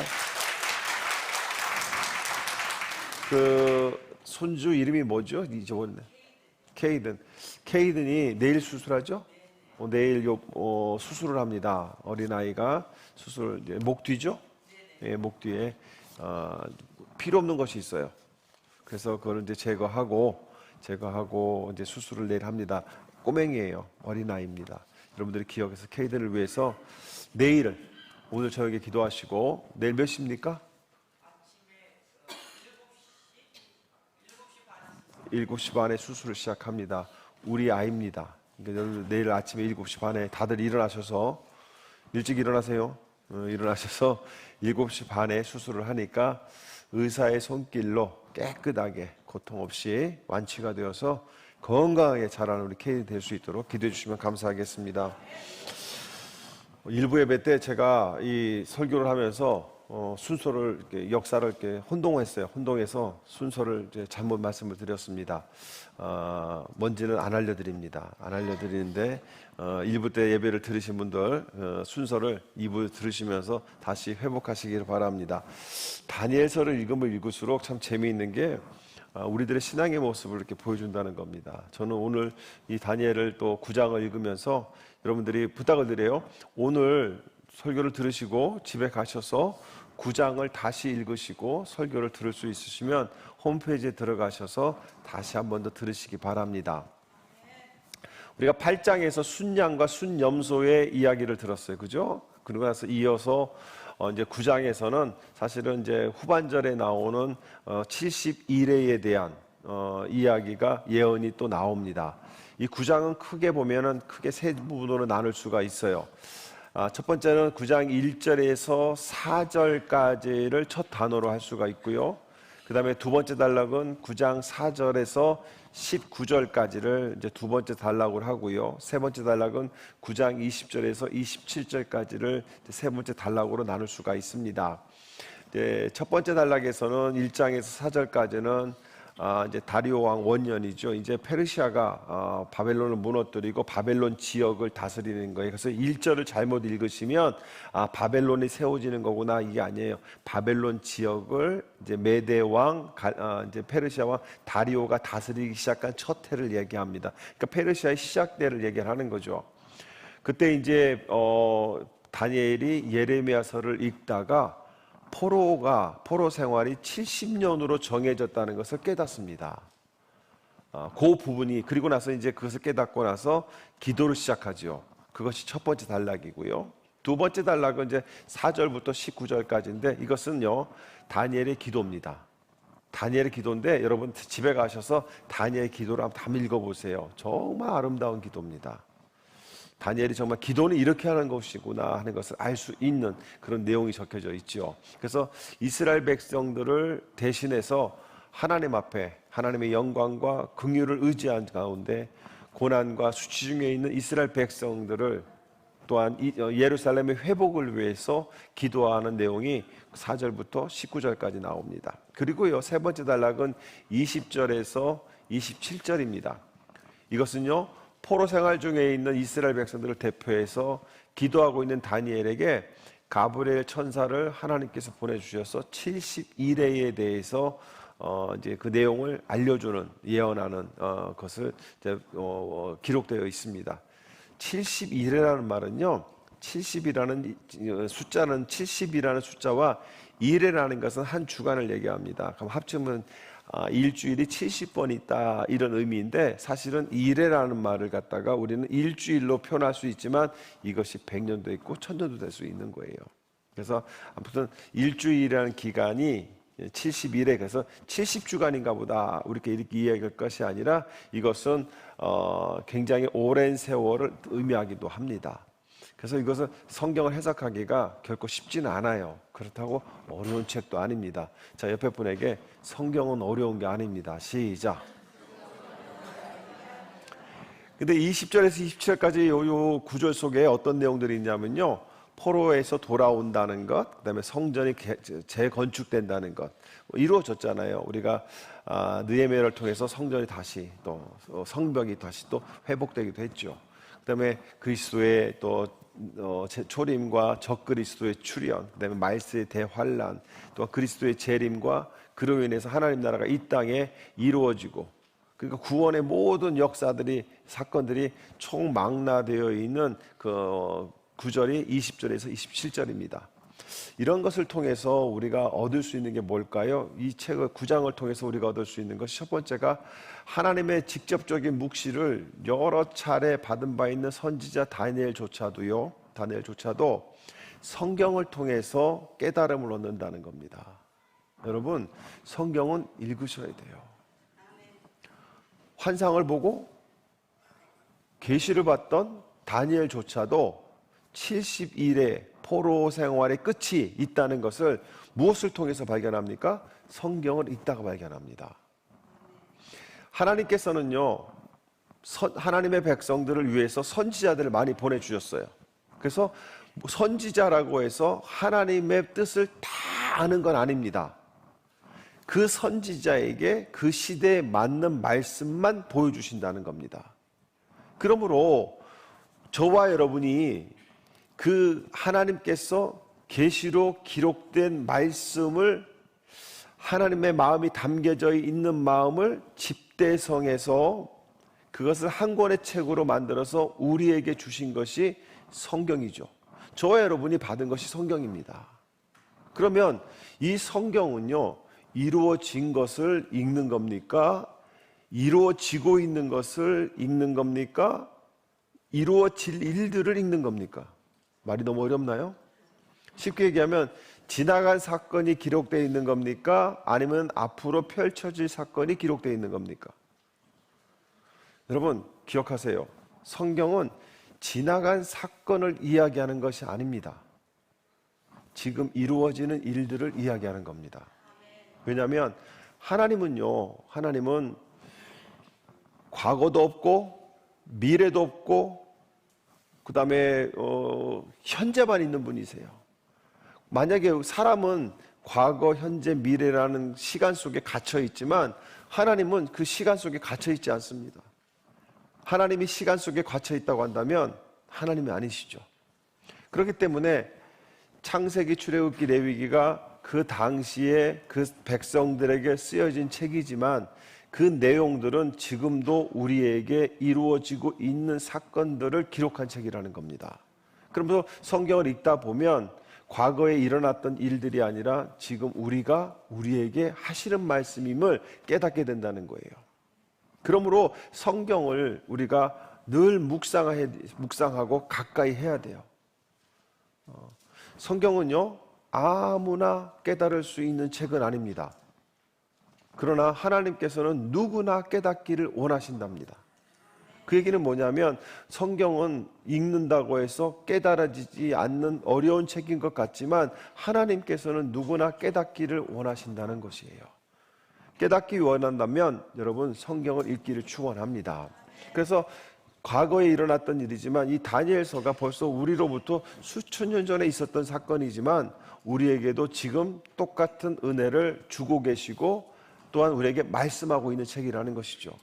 그 손주 이름이 뭐죠? 잊어버렸네. 케이든이 내일 수술하죠? 내일 수술을 합니다. 어린아이가 수술, 목 뒤죠? 예, 목 뒤에 필요 없는 것이 있어요. 그래서 그걸 이제 제거하고 이제 수술을 내일 합니다. 꼬맹이에요. 어린아이입니다. 여러분들이 기억해서 케이든을 위해서 오늘 저녁에 기도하시고 내일 몇 시입니까? 7시 반에 수술을 시작합니다. 우리 아이입니다. 그러니까 내일 아침에 7시 반에 다들 일어나셔서 일찍 일어나세요. 일어나셔서 7시 반에 수술을 하니까 의사의 손길로 깨끗하게 고통 없이 완치가 되어서 건강하게 자라는 우리 케이든 될 수 있도록 기도해 주시면 감사하겠습니다. 일부 예배 때 제가 이 설교를 하면서 순서를 역사를 이렇게 혼동했어요. 혼동해서 순서를 이제 잘못 말씀을 드렸습니다. 뭔지는 안 알려드립니다. 안 알려드리는데 1부 때 예배를 들으신 분들 순서를 2부 들으시면서 다시 회복하시기를 바랍니다. 다니엘서를 읽으면 읽을수록 참 재미있는 게 우리들의 신앙의 모습을 이렇게 보여준다는 겁니다. 저는 오늘 이 다니엘을 또 9장을 읽으면서 여러분들이 부탁을 드려요. 오늘 설교를 들으시고 집에 가셔서 9장을 다시 읽으시고 설교를 들을 수 있으시면 홈페이지에 들어가셔서 다시 한 번 더 들으시기 바랍니다. 우리가 8장에서 순양과 순염소의 이야기를 들었어요. 그죠? 그리고 나서 이어서 이제 9장에서는 사실은 이제 후반절에 나오는 71회에 대한 이야기가 예언이 또 나옵니다. 이 9장은 크게 보면은 크게 세 부분으로 나눌 수가 있어요. 첫 번째는 9장 1절에서 4절까지를 첫 단어로 할 수가 있고요. 그 다음에 두 번째 단락은 9장 4절에서 19절까지를 이제 두 번째 단락으로 하고요. 세 번째 단락은 9장 20절에서 27절까지를 세 번째 단락으로 나눌 수가 있습니다. 첫 번째 단락에서는 1장에서 4절까지는 이제 다리오 왕 원년이죠. 이제 페르시아가 바벨론을 무너뜨리고 바벨론 지역을 다스리는 거예요. 그래서 1절을 잘못 읽으시면 바벨론이 세워지는 거구나, 이게 아니에요. 바벨론 지역을 이제 메대 왕, 이제 페르시아 왕 다리오가 다스리기 시작한 첫 해를 얘기합니다. 그러니까 페르시아의 시작 때를 얘기하는 거죠. 그때 이제 다니엘이 예레미야서를 읽다가 포로 생활이 70년으로 정해졌다는 것을 깨닫습니다. 그 부분이, 그리고 나서 이제 그것을 깨닫고 나서 기도를 시작하죠. 그것이 첫 번째 단락이고요. 두 번째 단락은 이제 4절부터 19절까지인데 이것은요, 다니엘의 기도입니다. 다니엘의 기도인데 여러분 집에 가셔서 다니엘의 기도를 한번 다 읽어보세요. 정말 아름다운 기도입니다. 다니엘이 정말 기도는 이렇게 하는 것이구나 하는 것을 알 수 있는 그런 내용이 적혀져 있죠. 그래서 이스라엘 백성들을 대신해서 하나님 앞에 하나님의 영광과 긍휼을 의지한 가운데 고난과 수치 중에 있는 이스라엘 백성들을 또한 예루살렘의 회복을 위해서 기도하는 내용이 4절부터 19절까지 나옵니다. 그리고요, 세 번째 단락은 20절에서 27절입니다. 이것은요, 포로 생활 중에 있는 이스라엘 백성들을 대표해서 기도하고 있는 다니엘에게 가브리엘 천사를 하나님께서 보내주셔서 71회에 대해서 이제 그 내용을 알려주는, 예언하는 것을 이제 기록되어 있습니다. 71회라는 말은요, 70이라는 숫자는 70이라는 숫자와 일회라는 것은 한 주간을 얘기합니다. 그럼 합치면 일주일이 70번 있다 이런 의미인데 사실은 일회라는 말을 갖다가 우리는 일주일로 표현할 수 있지만 이것이 100년도 있고 1000년도 될 수 있는 거예요. 그래서 아무튼 일주일이라는 기간이 71회 그래서 70주간인가 보다 이렇게 이해할 것이 아니라 이것은 굉장히 오랜 세월을 의미하기도 합니다. 그래서 이것은 성경을 해석하기가 결코 쉽지는 않아요. 그렇다고 어려운 책도 아닙니다. 자, 옆에 분에게 성경은 어려운 게 아닙니다. 시작. 근데 20절에서 27절까지 요 구절 속에 어떤 내용들이 있냐면요. 포로에서 돌아온다는 것, 그다음에 성전이 재건축된다는 것 이루어졌잖아요. 우리가 느헤미야를 통해서 성전이 다시 또 성벽이 다시 또 회복되기도 했죠. 그다음에 그리스도의 또 초림과 적그리스도의 출현, 그다음에 말세의 대환란, 또 그리스도의 재림과 그로 인해서 하나님 나라가 이 땅에 이루어지고, 그러니까 구원의 모든 역사들이 사건들이 총망라되어 있는 그 구절이 20절에서 27절입니다. 이런 것을 통해서 우리가 얻을 수 있는 게 뭘까요? 이 책을 9장을 통해서 우리가 얻을 수 있는 것이 첫 번째가 하나님의 직접적인 묵시를 여러 차례 받은 바 있는 선지자 다니엘조차도 성경을 통해서 깨달음을 얻는다는 겁니다. 여러분, 성경은 읽으셔야 돼요. 환상을 보고 계시를 받던 다니엘조차도 71의 포로 생활의 끝이 있다는 것을 무엇을 통해서 발견합니까? 성경을 읽다가 발견합니다. 하나님께서는요, 하나님의 백성들을 위해서 선지자들을 많이 보내주셨어요. 그래서 선지자라고 해서 하나님의 뜻을 다 아는 건 아닙니다. 그 선지자에게 그 시대에 맞는 말씀만 보여주신다는 겁니다. 그러므로 저와 여러분이 그 하나님께서 계시로 기록된 말씀을 하나님의 마음이 담겨져 있는 마음을 집대성해서 그것을 한 권의 책으로 만들어서 우리에게 주신 것이 성경이죠. 저와 여러분이 받은 것이 성경입니다. 그러면 이 성경은요, 이루어진 것을 읽는 겁니까? 이루어지고 있는 것을 읽는 겁니까? 이루어질 일들을 읽는 겁니까? 말이 너무 어렵나요? 쉽게 얘기하면 지나간 사건이 기록되어 있는 겁니까? 아니면 앞으로 펼쳐질 사건이 기록되어 있는 겁니까? 여러분 기억하세요. 성경은 지나간 사건을 이야기하는 것이 아닙니다. 지금 이루어지는 일들을 이야기하는 겁니다. 왜냐하면 하나님은 과거도 없고 미래도 없고 그 다음에 현재만 있는 분이세요. 만약에 사람은 과거, 현재, 미래라는 시간 속에 갇혀 있지만 하나님은 그 시간 속에 갇혀 있지 않습니다. 하나님이 시간 속에 갇혀 있다고 한다면 하나님이 아니시죠. 그렇기 때문에 창세기, 출애굽기, 레위기가 그 당시에 그 백성들에게 쓰여진 책이지만 그 내용들은 지금도 우리에게 이루어지고 있는 사건들을 기록한 책이라는 겁니다. 그러면서 성경을 읽다 보면 과거에 일어났던 일들이 아니라 지금 우리에게 하시는 말씀임을 깨닫게 된다는 거예요. 그러므로 성경을 우리가 늘 묵상하고 가까이 해야 돼요. 성경은요, 아무나 깨달을 수 있는 책은 아닙니다. 그러나 하나님께서는 누구나 깨닫기를 원하신답니다. 그 얘기는 뭐냐면 성경은 읽는다고 해서 깨달아지지 않는 어려운 책인 것 같지만 하나님께서는 누구나 깨닫기를 원하신다는 것이에요. 깨닫기 원한다면 여러분 성경을 읽기를 축원합니다. 그래서 과거에 일어났던 일이지만 이 다니엘서가 벌써 우리로부터 수천 년 전에 있었던 사건이지만 우리에게도 지금 똑같은 은혜를 주고 계시고 또한 우리에게 말씀하고 있는 책이라는 것이죠.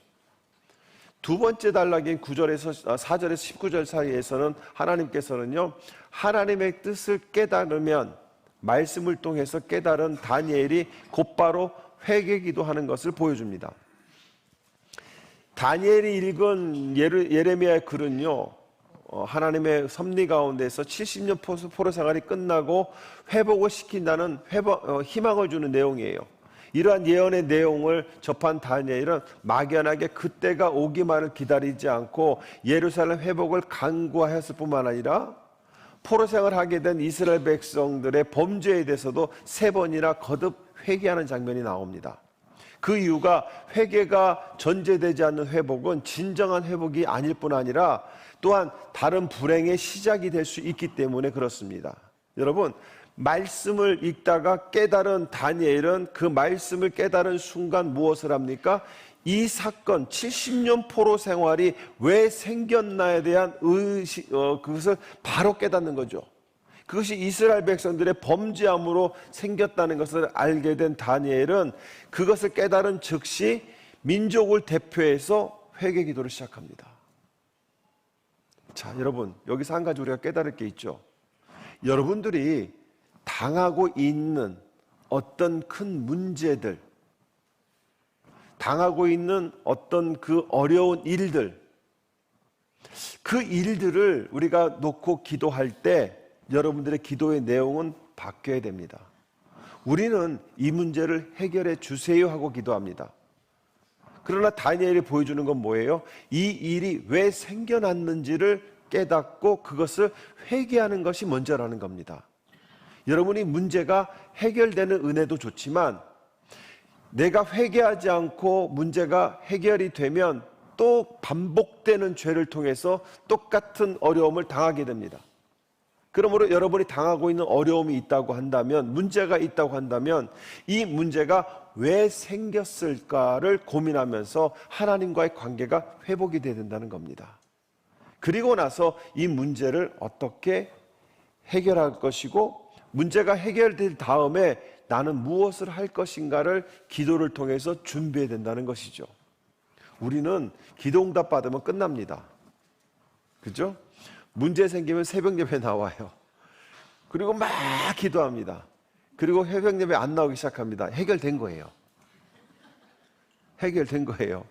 두 번째 단락인 9절에서 4절에서 19절 사이에서는 하나님께서는요, 하나님의 뜻을 깨달으면 말씀을 통해서 깨달은 다니엘이 곧바로 회개기도하는 것을 보여줍니다. 다니엘이 읽은 예레미야의 글은요, 하나님의 섭리 가운데서 70년 포로 생활이 끝나고 회복을 시킨다는 희망을 주는 내용이에요. 이러한 예언의 내용을 접한 다니엘은 막연하게 그때가 오기만을 기다리지 않고 예루살렘 회복을 간구하였을 뿐만 아니라 포로 생활을 하게 된 이스라엘 백성들의 범죄에 대해서도 3번이나 거듭 회개하는 장면이 나옵니다. 그 이유가 회개가 전제되지 않는 회복은 진정한 회복이 아닐 뿐 아니라 또한 다른 불행의 시작이 될 수 있기 때문에 그렇습니다. 여러분, 말씀을 읽다가 깨달은 다니엘은 그 말씀을 깨달은 순간 무엇을 합니까? 이 사건 70년 포로 생활이 왜 생겼나에 대한 그것을 바로 깨닫는 거죠. 그것이 이스라엘 백성들의 범죄함으로 생겼다는 것을 알게 된 다니엘은 그것을 깨달은 즉시 민족을 대표해서 회개 기도를 시작합니다. 자, 여러분, 여기서 한 가지 우리가 깨달을 게 있죠. 여러분들이 당하고 있는 어떤 큰 문제들, 당하고 있는 어떤 그 어려운 일들, 그 일들을 우리가 놓고 기도할 때 여러분들의 기도의 내용은 바뀌어야 됩니다. 우리는 이 문제를 해결해 주세요 하고 기도합니다. 그러나 다니엘이 보여주는 건 뭐예요? 이 일이 왜 생겨났는지를 깨닫고 그것을 회개하는 것이 먼저라는 겁니다. 여러분이 문제가 해결되는 은혜도 좋지만 내가 회개하지 않고 문제가 해결이 되면 또 반복되는 죄를 통해서 똑같은 어려움을 당하게 됩니다. 그러므로 여러분이 당하고 있는 어려움이 있다고 한다면, 문제가 있다고 한다면 이 문제가 왜 생겼을까를 고민하면서 하나님과의 관계가 회복이 돼야 된다는 겁니다. 그리고 나서 이 문제를 어떻게 해결할 것이고 문제가 해결된 다음에 나는 무엇을 할 것인가를 기도를 통해서 준비해야 된다는 것이죠. 우리는 기도응답 받으면 끝납니다. 그죠? 문제 생기면 새벽 예배 나와요. 그리고 막 기도합니다. 그리고 새벽 예배 안 나오기 시작합니다. 해결된 거예요. 해결된 거예요.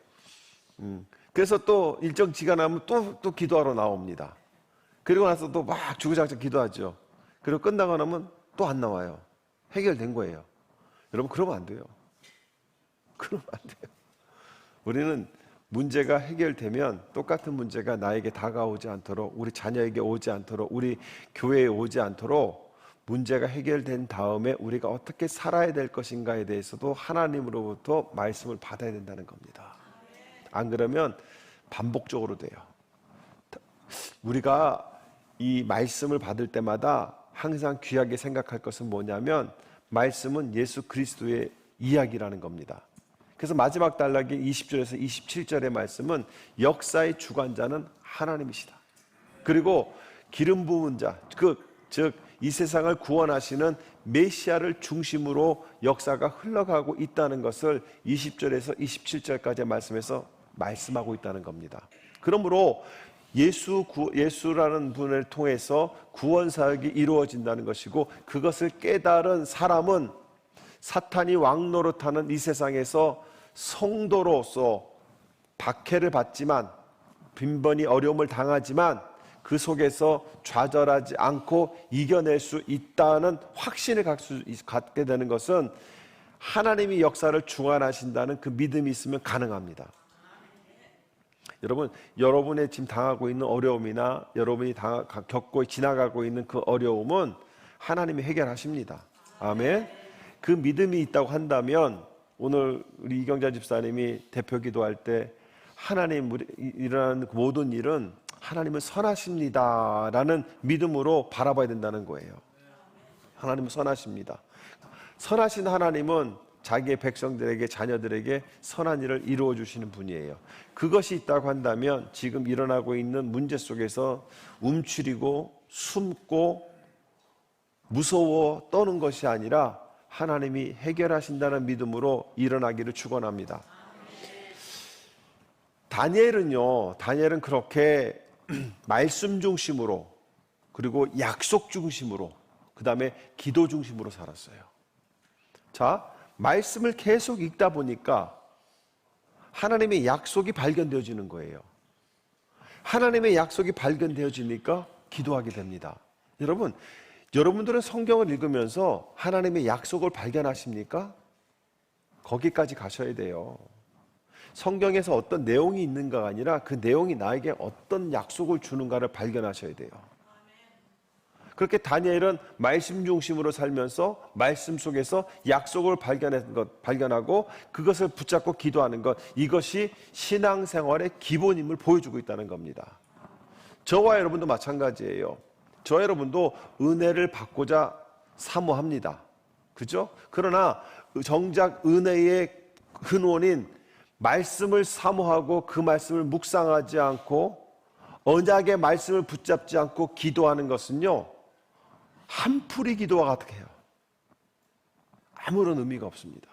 그래서 또 일정 기간 하면 또 기도하러 나옵니다. 그리고 나서 또 막 주구장창 기도하죠. 그리고 끝나고 나면 또 안 나와요. 해결된 거예요. 여러분, 그러면 안 돼요. 그러면 안 돼요. 우리는 문제가 해결되면 똑같은 문제가 나에게 다가오지 않도록, 우리 자녀에게 오지 않도록, 우리 교회에 오지 않도록 문제가 해결된 다음에 우리가 어떻게 살아야 될 것인가에 대해서도 하나님으로부터 말씀을 받아야 된다는 겁니다. 안 그러면 반복적으로 돼요. 우리가 이 말씀을 받을 때마다 항상 귀하게 생각할 것은 뭐냐면 말씀은 예수 그리스도의 이야기라는 겁니다. 그래서 마지막 단락의 20절에서 27절의 말씀은 역사의 주관자는 하나님이시다. 그리고 기름 부은 자, 즉 이 세상을 구원하시는 메시아를 중심으로 역사가 흘러가고 있다는 것을 20절에서 27절까지의 말씀에서 말씀하고 있다는 겁니다. 그러므로 예수라는 분을 통해서 구원 사역이 이루어진다는 것이고, 그것을 깨달은 사람은 사탄이 왕노릇하는 이 세상에서 성도로서 박해를 받지만, 빈번히 어려움을 당하지만 그 속에서 좌절하지 않고 이겨낼 수 있다는 확신을 갖게 되는 것은 하나님이 역사를 주관하신다는 그 믿음이 있으면 가능합니다. 여러분, 여러분의 지금 당하고 있는 어려움이나 여러분이 겪고 지나가고 있는 그 어려움은 하나님이 해결하십니다. 아멘. 그 믿음이 있다고 한다면 오늘 우리 이경자 집사님이 대표 기도할 때 하나님 일어나는 모든 일은 하나님은 선하십니다라는 믿음으로 바라봐야 된다는 거예요. 하나님은 선하십니다. 선하신 하나님은 자기의 백성들에게, 자녀들에게 선한 일을 이루어 주시는 분이에요. 그것이 있다고 한다면 지금 일어나고 있는 문제 속에서 움츠리고 숨고 무서워 떠는 것이 아니라 하나님이 해결하신다는 믿음으로 일어나기를 축원합니다. 다니엘은 그렇게 말씀 중심으로, 그리고 약속 중심으로, 그 다음에 기도 중심으로 살았어요. 자, 말씀을 계속 읽다 보니까 하나님의 약속이 발견되어지는 거예요. 하나님의 약속이 발견되어지니까 기도하게 됩니다. 여러분, 여러분들은 성경을 읽으면서 하나님의 약속을 발견하십니까? 거기까지 가셔야 돼요. 성경에서 어떤 내용이 있는가가 아니라 그 내용이 나에게 어떤 약속을 주는가를 발견하셔야 돼요. 그렇게 다니엘은 말씀 중심으로 살면서 말씀 속에서 약속을 발견하고 그것을 붙잡고 기도하는 것, 이것이 신앙생활의 기본임을 보여주고 있다는 겁니다. 저와 여러분도 마찬가지예요. 저와 여러분도 은혜를 받고자 사모합니다. 그죠? 그러나 정작 은혜의 근원인 말씀을 사모하고 그 말씀을 묵상하지 않고 언약의 말씀을 붙잡지 않고 기도하는 것은요, 한풀이 기도와 같아요. 아무런 의미가 없습니다.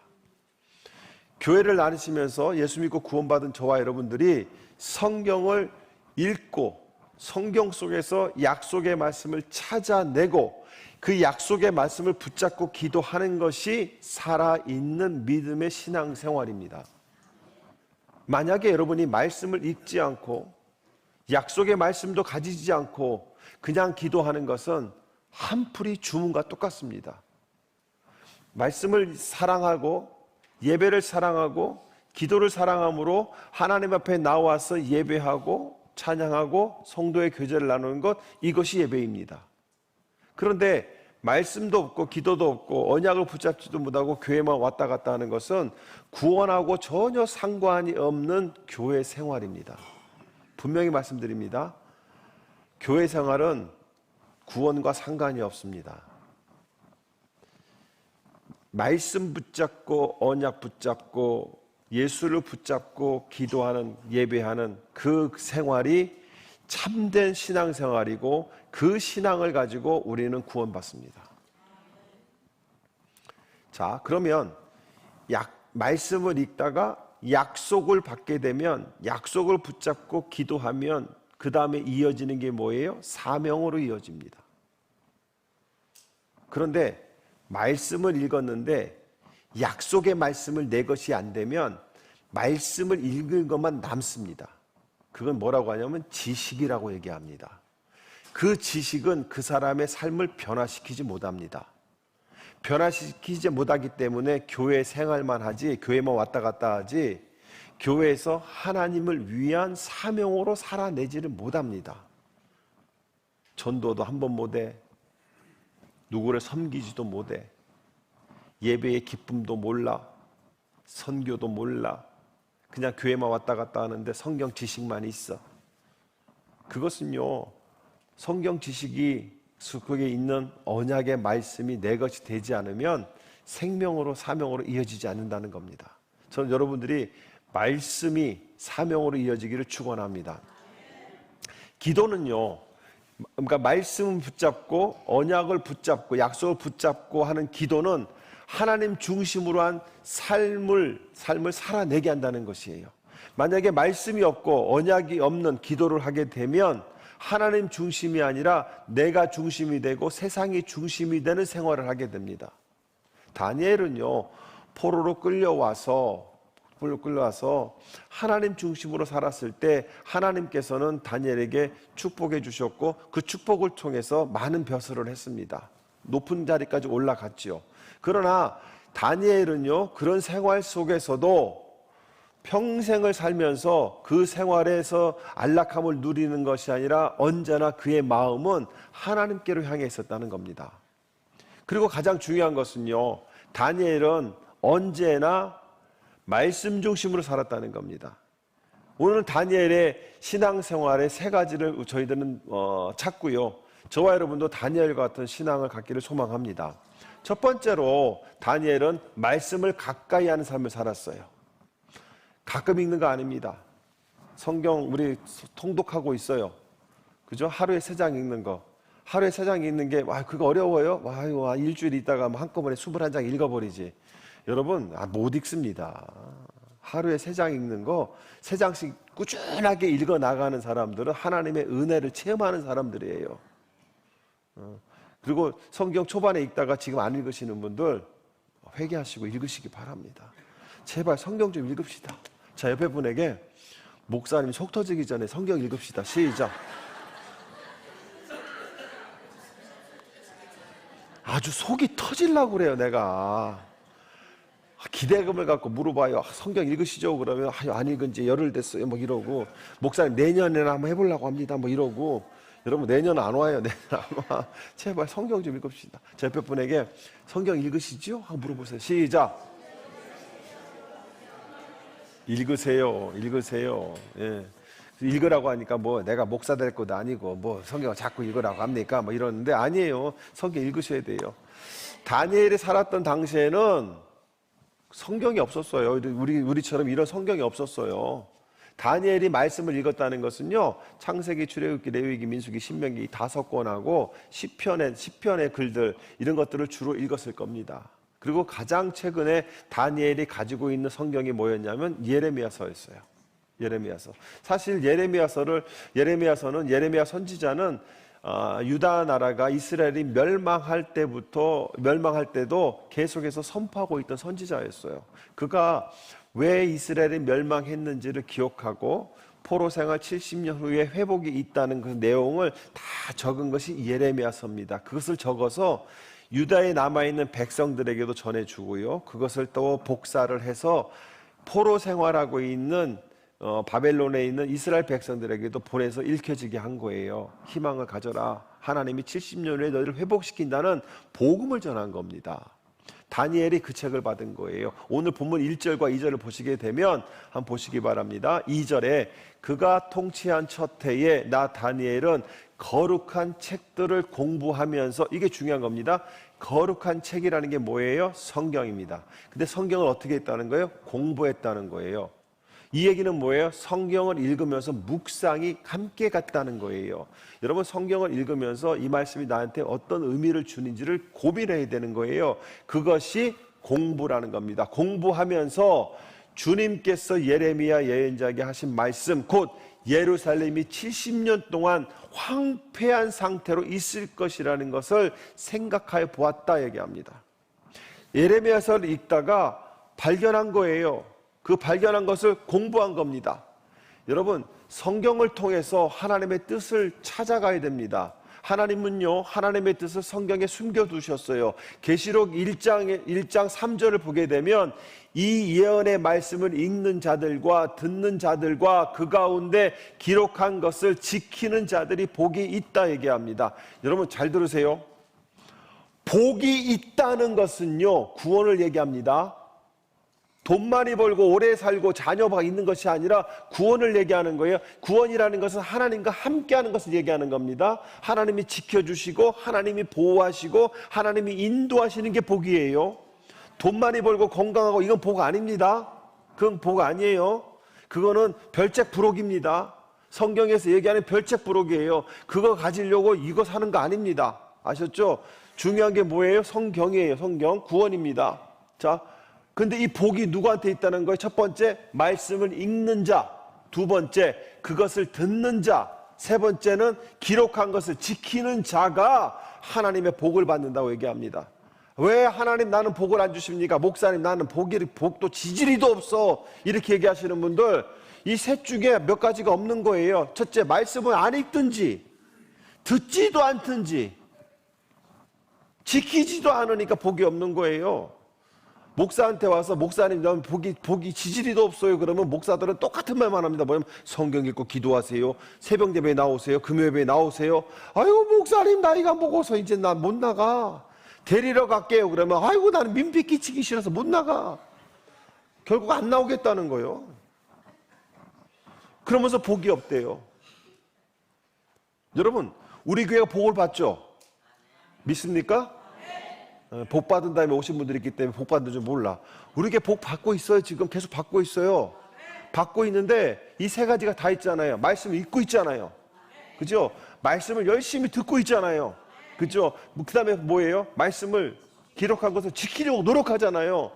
교회를 다니시면서 예수 믿고 구원받은 저와 여러분들이 성경을 읽고 성경 속에서 약속의 말씀을 찾아내고 그 약속의 말씀을 붙잡고 기도하는 것이 살아있는 믿음의 신앙생활입니다. 만약에 여러분이 말씀을 읽지 않고 약속의 말씀도 가지지 않고 그냥 기도하는 것은 한풀이 주문과 똑같습니다. 말씀을 사랑하고 예배를 사랑하고 기도를 사랑함으로 하나님 앞에 나와서 예배하고 찬양하고 성도의 교제를 나누는 것, 이것이 예배입니다. 그런데 말씀도 없고 기도도 없고 언약을 붙잡지도 못하고 교회만 왔다 갔다 하는 것은 구원하고 전혀 상관이 없는 교회 생활입니다. 분명히 말씀드립니다. 교회 생활은 구원과 상관이 없습니다. 말씀 붙잡고 언약 붙잡고 예수를 붙잡고 기도하는 예배하는 그 생활이 참된 신앙생활이고 그 신앙을 가지고 우리는 구원받습니다. 자, 그러면 말씀을 읽다가 약속을 받게 되면 약속을 붙잡고 기도하면 그 다음에 이어지는 게 뭐예요? 사명으로 이어집니다. 그런데 말씀을 읽었는데 약속의 말씀을 내 것이 안 되면 말씀을 읽은 것만 남습니다. 그건 뭐라고 하냐면 지식이라고 얘기합니다. 그 지식은 그 사람의 삶을 변화시키지 못합니다. 변화시키지 못하기 때문에 교회 생활만 하지, 교회만 왔다 갔다 하지, 교회에서 하나님을 위한 사명으로 살아내지를 못합니다. 전도도 한 번 못해, 누구를 섬기지도 못해, 예배의 기쁨도 몰라, 선교도 몰라, 그냥 교회만 왔다 갔다 하는데 성경 지식만 있어. 그것은요, 성경 지식이 그게 있는 언약의 말씀이 내 것이 되지 않으면 생명으로 사명으로 이어지지 않는다는 겁니다. 저는 여러분들이 말씀이 사명으로 이어지기를 축원합니다. 기도는요, 그러니까 말씀을 붙잡고 언약을 붙잡고 약속을 붙잡고 하는 기도는 하나님 중심으로 한 삶을 살아내게 한다는 것이에요. 만약에 말씀이 없고 언약이 없는 기도를 하게 되면 하나님 중심이 아니라 내가 중심이 되고 세상이 중심이 되는 생활을 하게 됩니다. 다니엘은요, 포로로 끌려와서 하나님 중심으로 살았을 때 하나님께서는 다니엘에게 축복해 주셨고 그 축복을 통해서 많은 벼슬을 했습니다. 높은 자리까지 올라갔지요. 그러나 다니엘은요, 그런 생활 속에서도 평생을 살면서 그 생활에서 안락함을 누리는 것이 아니라 언제나 그의 마음은 하나님께로 향해 있었다는 겁니다. 그리고 가장 중요한 것은요, 다니엘은 언제나 말씀 중심으로 살았다는 겁니다. 오늘 다니엘의 신앙생활의 세 가지를 저희들은 찾고요, 저와 여러분도 다니엘과 같은 신앙을 갖기를 소망합니다. 첫 번째로 다니엘은 말씀을 가까이 하는 삶을 살았어요. 가끔 읽는 거 아닙니다. 성경 우리 통독하고 있어요. 그죠? 하루에 3장 읽는 거. 하루에 3장 읽는 게, 그거 어려워요? 일주일 있다가 한꺼번에 21장 읽어버리지. 여러분, 못 읽습니다. 하루에 3장 읽는 거, 3장씩 꾸준하게 읽어 나가는 사람들은 하나님의 은혜를 체험하는 사람들이에요. 그리고 성경 초반에 읽다가 지금 안 읽으시는 분들 회개하시고 읽으시기 바랍니다. 제발 성경 좀 읽읍시다. 자, 옆에 분에게 목사님 속 터지기 전에 성경 읽읍시다. 시작. 아주 속이 터질라고 그래요. 내가 기대감을 갖고 물어봐요. 성경 읽으시죠? 그러면 안 읽은 지 열흘 됐어요. 뭐 이러고, 목사님 내년에는 한번 해보려고 합니다. 뭐 이러고. 여러분 내년 안 와요. 내년 안 와. 제발 성경 좀 읽읍시다. 제 옆에 분에게 성경 읽으시죠? 한번 물어보세요. 시작. 읽으세요. 읽으세요. 예. 읽으라고 하니까 뭐 내가 목사 될 것도 아니고 뭐 성경을 자꾸 읽으라고 합니까? 뭐 이러는데 아니에요. 성경 읽으셔야 돼요. 다니엘이 살았던 당시에는 성경이 없었어요. 우리처럼 이런 성경이 없었어요. 다니엘이 말씀을 읽었다는 것은요, 창세기, 출애굽기, 레위기, 민수기, 신명기 이 5권하고 시편의 글들 이런 것들을 주로 읽었을 겁니다. 그리고 가장 최근에 다니엘이 가지고 있는 성경이 뭐였냐면 예레미야서였어요. 예레미야서. 사실 예레미야서는 예레미야 선지자는 유다 나라가 이스라엘이 멸망할 때도 계속해서 선포하고 있던 선지자였어요. 그가 왜 이스라엘이 멸망했는지를 기억하고 포로 생활 70년 후에 회복이 있다는 그 내용을 다 적은 것이 예레미야서입니다. 그것을 적어서 유다에 남아있는 백성들에게도 전해주고요. 그것을 또 복사를 해서 포로 생활하고 있는 바벨론에 있는 이스라엘 백성들에게도 보내서 읽혀지게 한 거예요. 희망을 가져라. 하나님이 70년 후에 너희를 회복시킨다는 복음을 전한 겁니다. 다니엘이 그 책을 받은 거예요. 오늘 본문 1절과 2절을 보시게 되면 한번 보시기 바랍니다. 2절에 그가 통치한 첫 해에 나 다니엘은 거룩한 책들을 공부하면서, 이게 중요한 겁니다. 거룩한 책이라는 게 뭐예요? 성경입니다. 근데 성경을 어떻게 했다는 거예요? 공부했다는 거예요. 이 얘기는 뭐예요? 성경을 읽으면서 묵상이 함께 갔다는 거예요. 여러분 성경을 읽으면서 이 말씀이 나한테 어떤 의미를 주는지를 고민해야 되는 거예요. 그것이 공부라는 겁니다. 공부하면서 주님께서 예레미야 예언자에게 하신 말씀, 곧 예루살렘이 70년 동안 황폐한 상태로 있을 것이라는 것을 생각하여 보았다 얘기합니다. 예레미야서를 읽다가 발견한 거예요. 그 발견한 것을 공부한 겁니다. 여러분 성경을 통해서 하나님의 뜻을 찾아가야 됩니다. 하나님은요, 하나님의 뜻을 성경에 숨겨두셨어요. 계시록 1장 3절을 보게 되면 이 예언의 말씀을 읽는 자들과 듣는 자들과 그 가운데 기록한 것을 지키는 자들이 복이 있다 얘기합니다. 여러분 잘 들으세요. 복이 있다는 것은요, 구원을 얘기합니다. 돈 많이 벌고 오래 살고 자녀가 있는 것이 아니라 구원을 얘기하는 거예요. 구원이라는 것은 하나님과 함께하는 것을 얘기하는 겁니다. 하나님이 지켜주시고 하나님이 보호하시고 하나님이 인도하시는 게 복이에요. 돈 많이 벌고 건강하고 이건 복 아닙니다. 그건 복 아니에요. 그거는 별책 부록입니다. 성경에서 얘기하는 별책 부록이에요. 그거 가지려고 이거 사는 거 아닙니다. 아셨죠? 중요한 게 뭐예요? 성경이에요. 성경 구원입니다. 자, 근데 이 복이 누구한테 있다는 거예요? 첫 번째, 말씀을 읽는 자. 두 번째, 그것을 듣는 자. 세 번째는 기록한 것을 지키는 자가 하나님의 복을 받는다고 얘기합니다. 왜 하나님 나는 복을 안 주십니까? 목사님 나는 복도 지지리도 없어. 이렇게 얘기하시는 분들, 이 셋 중에 몇 가지가 없는 거예요. 첫째, 말씀을 안 읽든지 듣지도 않든지 지키지도 않으니까 복이 없는 거예요. 목사한테 와서 목사님 넌 복이 지지리도 없어요. 그러면 목사들은 똑같은 말만 합니다. 뭐냐면 성경 읽고 기도하세요. 새벽 예배에 나오세요. 금요 예배에 나오세요. 아이고 목사님 나이가 먹어서 이제 나 못 나가. 데리러 갈게요. 그러면 아이고 나는 민폐 끼치기 싫어서 못 나가. 결국 안 나오겠다는 거예요. 그러면서 복이 없대요. 여러분 우리 교회가 복을 받죠? 믿습니까? 복 받은 다음에 오신 분들이 있기 때문에 복 받는 줄 몰라. 우리 교회 복 받고 있어요. 지금 계속 받고 있어요. 받고 있는데 이 세 가지가 다 있잖아요. 말씀을 읽고 있잖아요. 그죠? 말씀을 열심히 듣고 있잖아요. 그죠? 그 다음에 뭐예요? 말씀을 기록한 것을 지키려고 노력하잖아요.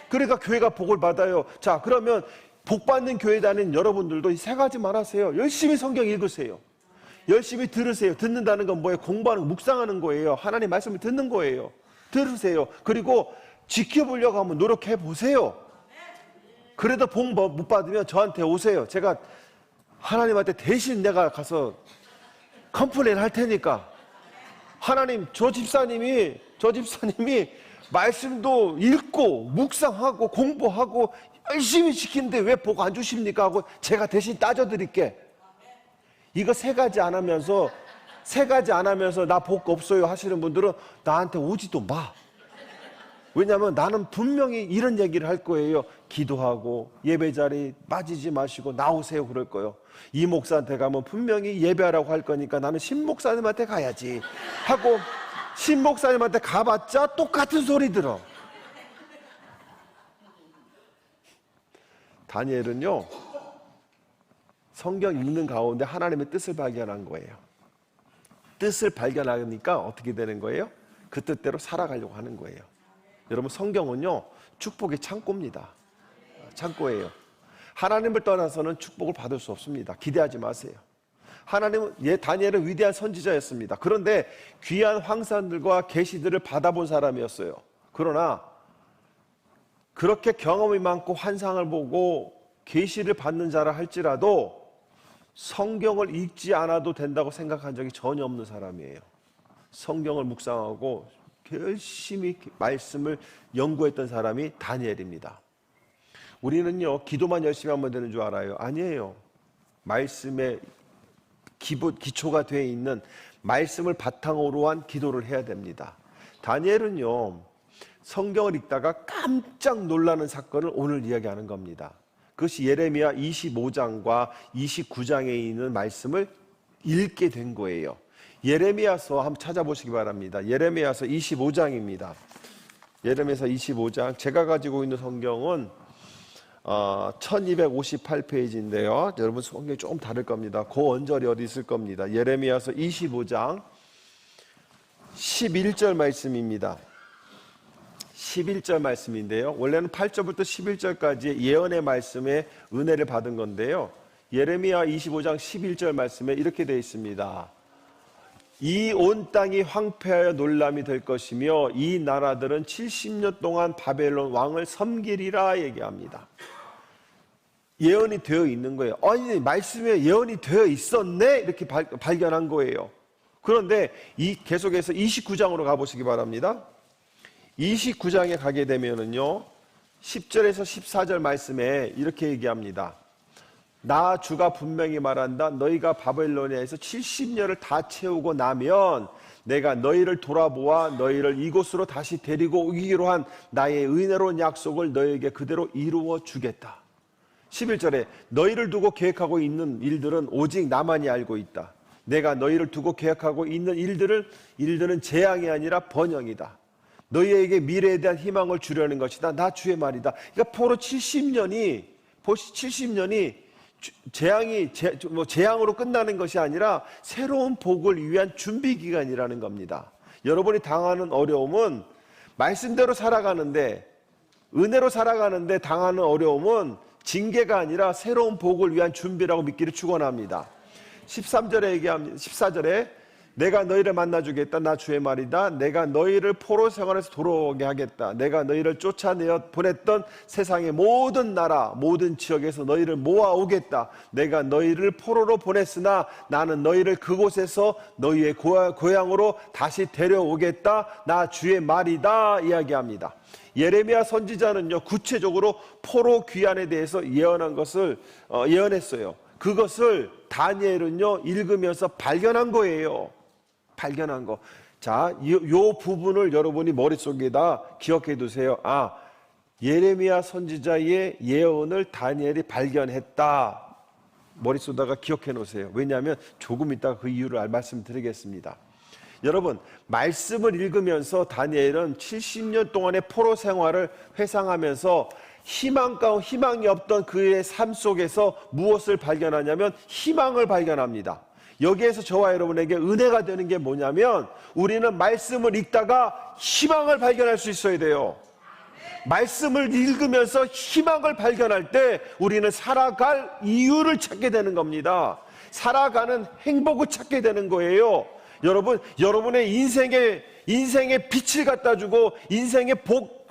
그러니까 교회가 복을 받아요. 자, 그러면 복 받는 교회 다니는 여러분들도 이 세 가지만 하세요. 열심히 성경 읽으세요. 열심히 들으세요. 듣는다는 건 뭐예요? 공부하는 거, 묵상하는 거예요. 하나님 말씀을 듣는 거예요. 들으세요. 그리고 지켜보려고 하면 노력해 보세요. 그래도 복 못 받으면 저한테 오세요. 제가 하나님한테 대신 내가 가서 컴플레인 할 테니까 하나님 저 집사님이 말씀도 읽고 묵상하고 공부하고 열심히 지키는데 왜 복 안 주십니까 하고 제가 대신 따져드릴게. 이거 세 가지 안 하면서 나 복 없어요 하시는 분들은 나한테 오지도 마. 왜냐하면 나는 분명히 이런 얘기를 할 거예요. 기도하고 예배 자리 빠지지 마시고 나오세요 그럴 거예요. 이 목사한테 가면 분명히 예배하라고 할 거니까 나는 신 목사님한테 가야지 하고 신 목사님한테 가봤자 똑같은 소리 들어. 다니엘은요 성경 읽는 가운데 하나님의 뜻을 발견한 거예요. 뜻을 발견하니까 어떻게 되는 거예요? 그 뜻대로 살아가려고 하는 거예요. 여러분 성경은요 축복의 창고입니다. 창고예요. 하나님을 떠나서는 축복을 받을 수 없습니다. 기대하지 마세요. 하나님은 다니엘은 위대한 선지자였습니다. 그런데 귀한 황산들과 계시들을 받아본 사람이었어요. 그러나 그렇게 경험이 많고 환상을 보고 계시를 받는 자라 할지라도 성경을 읽지 않아도 된다고 생각한 적이 전혀 없는 사람이에요. 성경을 묵상하고 열심히 말씀을 연구했던 사람이 다니엘입니다. 우리는요 기도만 열심히 하면 되는 줄 알아요. 아니에요. 말씀의 기초가 되어 있는 말씀을 바탕으로 한 기도를 해야 됩니다. 다니엘은요 성경을 읽다가 깜짝 놀라는 사건을 오늘 이야기하는 겁니다. 그것이 예레미야 25장과 29장에 있는 말씀을 읽게 된 거예요. 예레미야서 한번 찾아보시기 바랍니다. 예레미야서 25장입니다. 예레미야서 25장. 제가 가지고 있는 성경은 1258페이지인데요. 여러분 성경이 조금 다를 겁니다. 그 언절이 어디 있을 겁니다. 예레미야서 25장 11절 말씀입니다. 11절 말씀인데요. 원래는 8절부터 11절까지 예언의 말씀에 은혜를 받은 건데요. 예레미야 25장 11절 말씀에 이렇게 되어 있습니다. 이 온 땅이 황폐하여 놀람이 될 것이며 이 나라들은 70년 동안 바벨론 왕을 섬기리라 얘기합니다. 예언이 되어 있는 거예요. 아니 말씀에 예언이 되어 있었네 이렇게 발견한 거예요. 그런데 계속해서 29장으로 가보시기 바랍니다. 29장에 가게 되면은요 10절에서 14절 말씀에 이렇게 얘기합니다. 나 주가 분명히 말한다. 너희가 바벨로니아에서 70년을 다 채우고 나면 내가 너희를 돌아보아 너희를 이곳으로 다시 데리고 오기로 한 나의 은혜로운 약속을 너희에게 그대로 이루어 주겠다. 11절에 너희를 두고 계획하고 있는 일들은 오직 나만이 알고 있다. 내가 너희를 두고 계획하고 있는 일들은 재앙이 아니라 번영이다. 너희에게 미래에 대한 희망을 주려는 것이다. 나 주의 말이다. 그러니까 포로 70년이 재앙으로 끝나는 것이 아니라 새로운 복을 위한 준비 기간이라는 겁니다. 여러분이 당하는 어려움은 말씀대로 살아가는데 은혜로 살아가는데 당하는 어려움은 징계가 아니라 새로운 복을 위한 준비라고 믿기를 축원합니다. 13절에 얘기합니다. 14절에 내가 너희를 만나주겠다. 나 주의 말이다. 내가 너희를 포로 생활에서 돌아오게 하겠다. 내가 너희를 쫓아내어 보냈던 세상의 모든 나라 모든 지역에서 너희를 모아오겠다. 내가 너희를 포로로 보냈으나 나는 너희를 그곳에서 너희의 고향으로 다시 데려오겠다. 나 주의 말이다 이야기합니다. 예레미야 선지자는요 구체적으로 포로 귀환에 대해서 예언한 것을 예언했어요. 그것을 다니엘은요 읽으면서 발견한 거예요. 발견한 거. 자, 요 부분을 여러분이 머릿속에다 기억해 두세요. 아, 예레미야 선지자의 예언을 다니엘이 발견했다. 머릿속에다가 기억해 놓으세요. 왜냐하면 조금 이따가 그 이유를 말씀드리겠습니다. 여러분, 말씀을 읽으면서 다니엘은 70년 동안의 포로 생활을 회상하면서 희망이 없던 그의 삶 속에서 무엇을 발견하냐면 희망을 발견합니다. 여기에서 저와 여러분에게 은혜가 되는 게 뭐냐면 우리는 말씀을 읽다가 희망을 발견할 수 있어야 돼요. 말씀을 읽으면서 희망을 발견할 때 우리는 살아갈 이유를 찾게 되는 겁니다. 살아가는 행복을 찾게 되는 거예요. 여러분, 여러분의 인생에 빛을 갖다 주고 인생의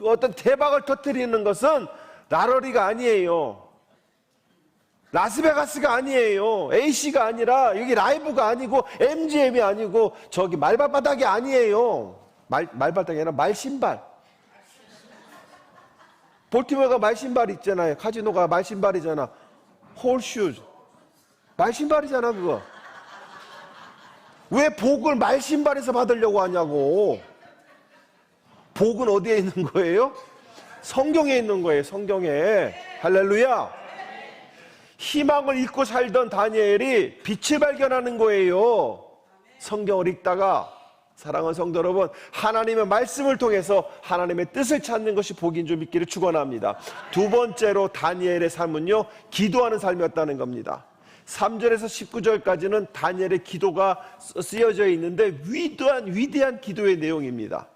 어떤 대박을 터뜨리는 것은 나러리가 아니에요. 라스베가스가 아니에요. AC가 아니라 여기 라이브가 아니고 MGM이 아니고 저기 말발바닥이 아니에요. 말발바닥이 아니라 말신발. 볼티모어가 말신발 있잖아요. 카지노가 말신발이잖아. 홀슈즈. 말신발이잖아 그거. 왜 복을 말신발에서 받으려고 하냐고. 복은 어디에 있는 거예요? 성경에 있는 거예요. 성경에. 할렐루야. 희망을 잊고 살던 다니엘이 빛을 발견하는 거예요. 성경을 읽다가. 사랑하는 성도 여러분, 하나님의 말씀을 통해서 하나님의 뜻을 찾는 것이 복인 줄 믿기를 축원합니다. 두 번째로 다니엘의 삶은요, 기도하는 삶이었다는 겁니다. 3절에서 19절까지는 다니엘의 기도가 쓰여져 있는데 위대한 기도의 내용입니다.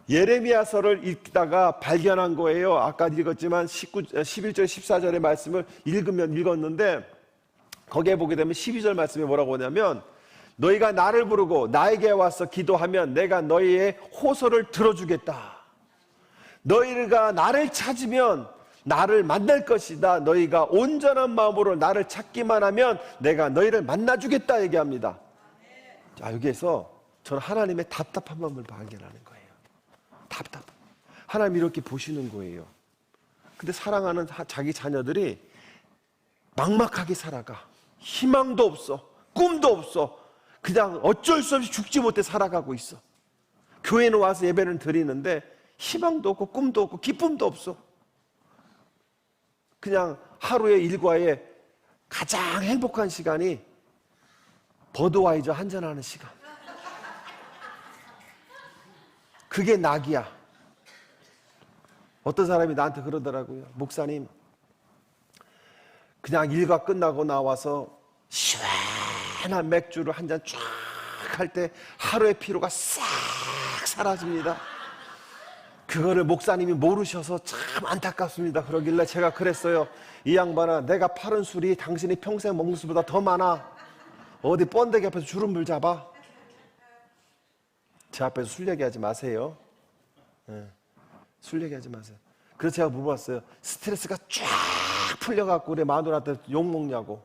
예레미야서를 읽다가 발견한 거예요. 아까 읽었지만 11절 14절의 말씀을 읽었는데 거기에 보게 되면 12절 말씀이 뭐라고 하냐면, 너희가 나를 부르고 나에게 와서 기도하면 내가 너희의 호소를 들어주겠다. 너희가 나를 찾으면 나를 만날 것이다. 너희가 온전한 마음으로 나를 찾기만 하면 내가 너희를 만나주겠다 얘기합니다. 자, 여기에서 저는 하나님의 답답한 마음을 발견하는 거예요. 답답. 하나님 이렇게 보시는 거예요. 근데 사랑하는 자기 자녀들이 막막하게 살아가. 희망도 없어. 꿈도 없어. 그냥 어쩔 수 없이 죽지 못해 살아가고 있어. 교회는 와서 예배는 드리는데 희망도 없고 꿈도 없고 기쁨도 없어. 그냥 하루의 일과에 가장 행복한 시간이 버드와이저 한잔하는 시간. 그게 낙이야. 어떤 사람이 나한테 그러더라고요. 목사님, 그냥 일과 끝나고 나와서 시원한 맥주를 한 잔 쫙 할 때 하루의 피로가 싹 사라집니다. 그거를 목사님이 모르셔서 참 안타깝습니다. 그러길래 제가 그랬어요. 이 양반아, 내가 팔은 술이 당신이 평생 먹는 술보다 더 많아. 어디 번데기 앞에서 주름을 잡아. 제 앞에서 술 얘기하지 마세요. 네, 술 얘기하지 마세요. 그래서 제가 물어봤어요. 스트레스가 쫙 풀려갖고 우리 마누라한테 욕먹냐고.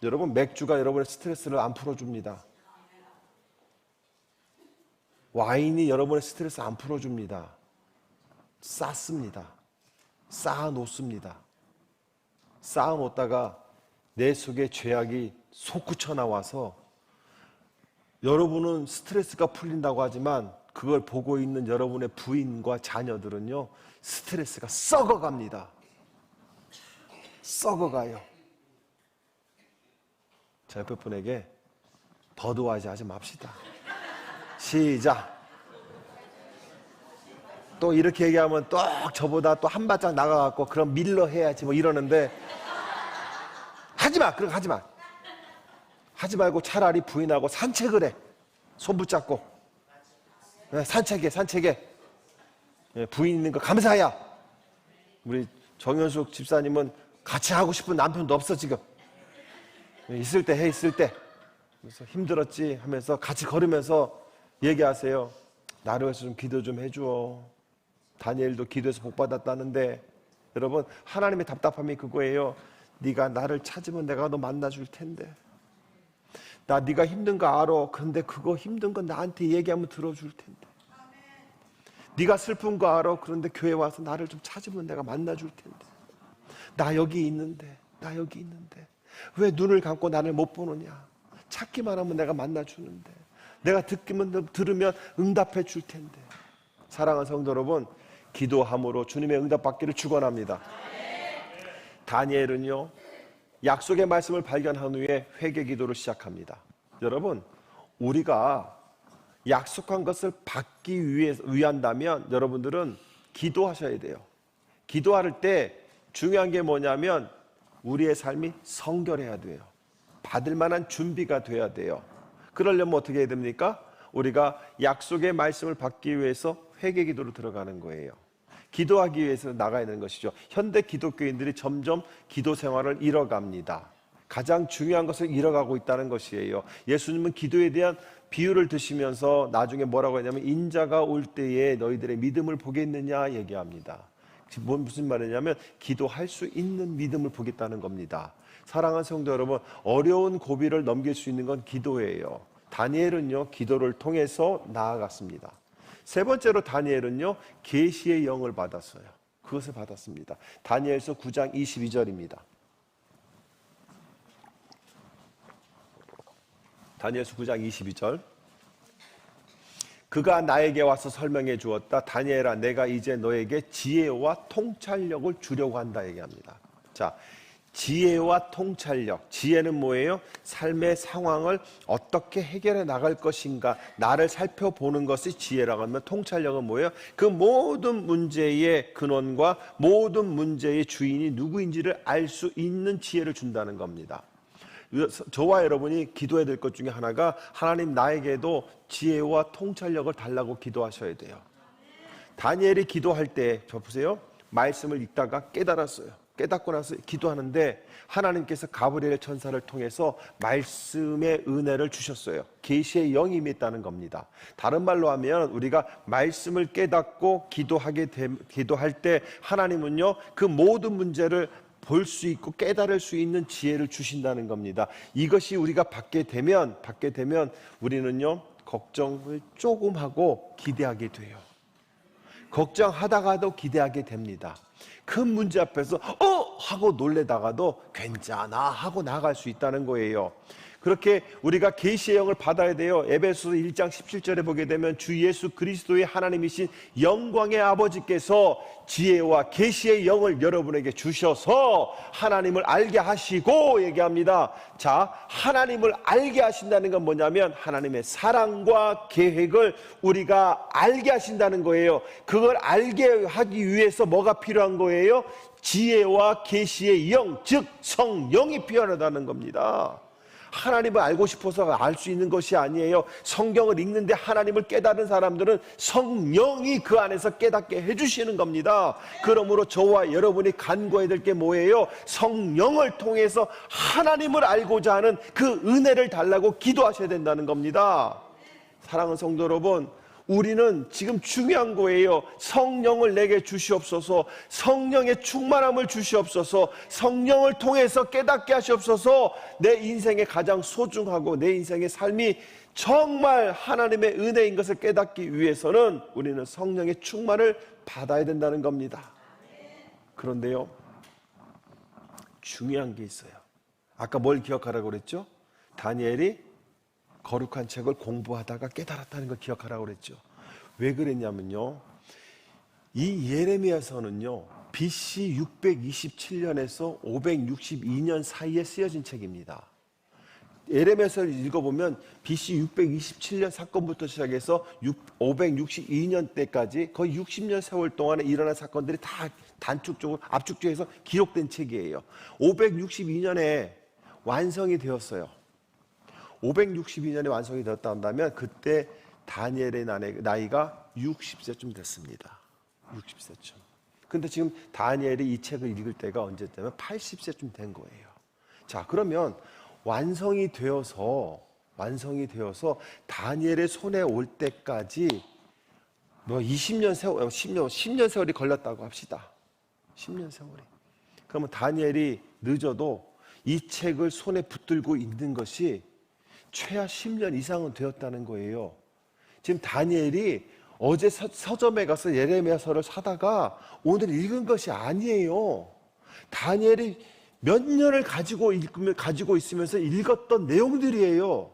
여러분, 맥주가 여러분의 스트레스를 안 풀어줍니다. 와인이 여러분의 스트레스 안 풀어줍니다. 쌓습니다. 쌓아놓습니다. 쌓아놓다가 내 속에 죄악이 솟구쳐 나와서 여러분은 스트레스가 풀린다고 하지만 그걸 보고 있는 여러분의 부인과 자녀들은요, 스트레스가 썩어갑니다. 썩어가요. 저 옆에 분에게 버드와이저 하지 맙시다. 시작. 또 이렇게 얘기하면 또 저보다 또 한 발짝 나가갖고 그럼 밀러 해야지 뭐 이러는데, 하지마. 그런 거 하지마. 하지 말고 차라리 부인하고 산책을 해. 손 붙잡고. 산책해. 부인 있는 거 감사야. 우리 정현숙 집사님은 같이 하고 싶은 남편도 없어 지금. 있을 때 해. 있을 때. 그래서 힘들었지 하면서 같이 걸으면서 얘기하세요. 나를 위해서 좀 기도 좀 해줘. 다니엘도 기도해서 복 받았다는데. 여러분, 하나님의 답답함이 그거예요. 네가 나를 찾으면 내가 너 만나줄 텐데. 나 네가 힘든 거 알아. 그런데 그거 힘든 건 나한테 얘기하면 들어줄 텐데. 네가 슬픈 거 알아. 그런데 교회 와서 나를 좀 찾으면 내가 만나줄 텐데. 나 여기 있는데. 왜 눈을 감고 나를 못 보느냐. 찾기만 하면 내가 만나주는데. 내가 들으면 응답해 줄 텐데. 사랑하는 성도 여러분, 기도함으로 주님의 응답받기를 축원합니다. 다니엘은요, 약속의 말씀을 발견한 후에 회개 기도를 시작합니다. 여러분, 우리가 약속한 것을 받기 위한다면 여러분들은 기도하셔야 돼요. 기도할 때 중요한 게 뭐냐면 우리의 삶이 성결해야 돼요. 받을 만한 준비가 돼야 돼요. 그러려면 어떻게 해야 됩니까? 우리가 약속의 말씀을 받기 위해서 회개 기도로 들어가는 거예요. 기도하기 위해서 나가야 되는 것이죠. 현대 기독교인들이 점점 기도 생활을 잃어갑니다. 가장 중요한 것을 잃어가고 있다는 것이에요. 예수님은 기도에 대한 비유를 드시면서 나중에 뭐라고 했냐면 인자가 올 때에 너희들의 믿음을 보겠느냐 얘기합니다. 무슨 말이냐면 기도할 수 있는 믿음을 보겠다는 겁니다. 사랑하는 성도 여러분, 어려운 고비를 넘길 수 있는 건 기도예요. 다니엘은요, 기도를 통해서 나아갔습니다. 세 번째로 다니엘은요, 계시의 영을 받았어요. 그것을 받았습니다. 다니엘서 9장 22절입니다. 다니엘서 9장 22절. 그가 나에게 와서 설명해 주었다. 다니엘아, 내가 이제 너에게 지혜와 통찰력을 주려고 한다 얘기합니다. 자, 지혜와 통찰력. 지혜는 뭐예요? 삶의 상황을 어떻게 해결해 나갈 것인가, 나를 살펴보는 것이 지혜라고 하면, 통찰력은 뭐예요? 그 모든 문제의 근원과 모든 문제의 주인이 누구인지를 알 수 있는 지혜를 준다는 겁니다. 저와 여러분이 기도해야 될 것 중에 하나가, 하나님 나에게도 지혜와 통찰력을 달라고 기도하셔야 돼요. 다니엘이 기도할 때, 저 보세요, 말씀을 읽다가 깨달았어요. 깨닫고 나서 기도하는데 하나님께서 가브리엘 천사를 통해서 말씀의 은혜를 주셨어요. 계시의 영이 임했다는 겁니다. 다른 말로 하면 우리가 말씀을 깨닫고 기도할 때 하나님은요, 그 모든 문제를 볼 수 있고 깨달을 수 있는 지혜를 주신다는 겁니다. 이것이 우리가 받게 되면 우리는요, 걱정을 조금 하고 기대하게 돼요. 걱정하다가도 기대하게 됩니다. 큰 문제 앞에서 하고 놀래다가도 괜찮아 하고 나아갈 수 있다는 거예요. 그렇게 우리가 계시의 영을 받아야 돼요. 에베소서 1장 17절에 보게 되면 주 예수 그리스도의 하나님이신 영광의 아버지께서 지혜와 계시의 영을 여러분에게 주셔서 하나님을 알게 하시고 얘기합니다. 자, 하나님을 알게 하신다는 건 뭐냐면 하나님의 사랑과 계획을 우리가 알게 하신다는 거예요. 그걸 알게 하기 위해서 뭐가 필요한 거예요? 지혜와 계시의 영, 즉 성령이 필요하다는 겁니다. 하나님을 알고 싶어서 알 수 있는 것이 아니에요. 성경을 읽는데 하나님을 깨달은 사람들은 성령이 그 안에서 깨닫게 해주시는 겁니다. 그러므로 저와 여러분이 간구해야 될 게 뭐예요? 성령을 통해서 하나님을 알고자 하는 그 은혜를 달라고 기도하셔야 된다는 겁니다. 사랑하는 성도 여러분, 우리는 지금 중요한 거예요. 성령을 내게 주시옵소서, 성령의 충만함을 주시옵소서, 성령을 통해서 깨닫게 하시옵소서. 내 인생의 가장 소중하고 내 인생의 삶이 정말 하나님의 은혜인 것을 깨닫기 위해서는 우리는 성령의 충만을 받아야 된다는 겁니다. 그런데요, 중요한 게 있어요. 아까 뭘 기억하라고 그랬죠? 다니엘이 거룩한 책을 공부하다가 깨달았다는 걸 기억하라고 그랬죠. 왜 그랬냐면요, 이 예레미야서는요, BC 627년에서 562년 사이에 쓰여진 책입니다. 예레미야서를 읽어보면 BC 627년 사건부터 시작해서 562년 때까지 거의 60년 세월 동안에 일어난 사건들이 다 단축적으로 압축적해서 기록된 책이에요. 562년에 완성이 되었어요. 562년에 완성이 되었다 한다면 그때 다니엘의 나이가 60세쯤 됐습니다. 60세쯤. 근데 지금 다니엘이 이 책을 읽을 때가 언제냐면 80세쯤 된 거예요. 자, 그러면 완성이 되어서 다니엘의 손에 올 때까지 10년 세월이 걸렸다고 합시다. 10년 세월이. 그러면 다니엘이 늦어도 이 책을 손에 붙들고 읽는 것이 최하 10년 이상은 되었다는 거예요. 지금 다니엘이 어제 서점에 가서 예레미야서를 사다가 오늘 읽은 것이 아니에요. 다니엘이 몇 년을 가지고 있으면서 읽었던 내용들이에요.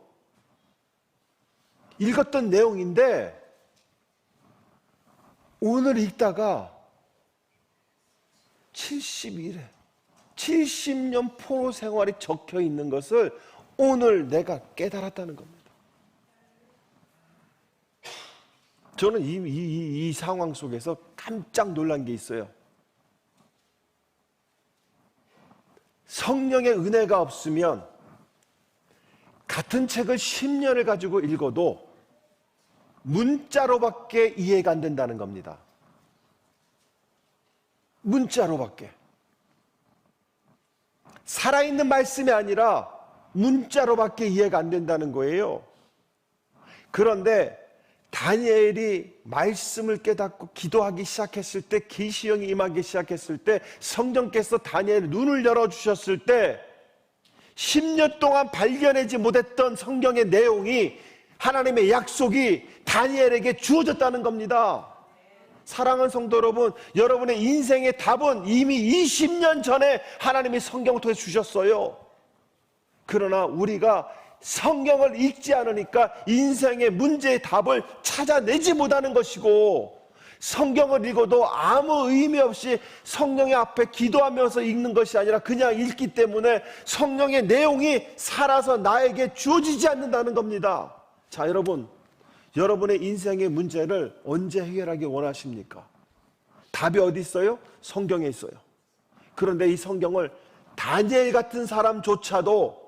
읽었던 내용인데 오늘 읽다가 70년 포로 생활이 적혀 있는 것을 오늘 내가 깨달았다는 겁니다. 저는 이 상황 속에서 깜짝 놀란 게 있어요. 성령의 은혜가 없으면 같은 책을 10년을 가지고 읽어도 문자로밖에 이해가 안 된다는 겁니다. 문자로밖에. 살아있는 말씀이 아니라 문자로밖에 이해가 안 된다는 거예요. 그런데 다니엘이 말씀을 깨닫고 기도하기 시작했을 때, 계시형이 임하기 시작했을 때, 성령께서 다니엘의 눈을 열어주셨을 때 10년 동안 발견하지 못했던 성경의 내용이, 하나님의 약속이 다니엘에게 주어졌다는 겁니다. 사랑하는 성도 여러분, 여러분의 인생의 답은 이미 20년 전에 하나님이 성경을 통해 주셨어요. 그러나 우리가 성경을 읽지 않으니까 인생의 문제의 답을 찾아내지 못하는 것이고, 성경을 읽어도 아무 의미 없이 성령의 앞에 기도하면서 읽는 것이 아니라 그냥 읽기 때문에 성령의 내용이 살아서 나에게 주어지지 않는다는 겁니다. 자, 여러분, 여러분의 인생의 문제를 언제 해결하기 원하십니까? 답이 어디 있어요? 성경에 있어요. 그런데 이 성경을 다니엘 같은 사람조차도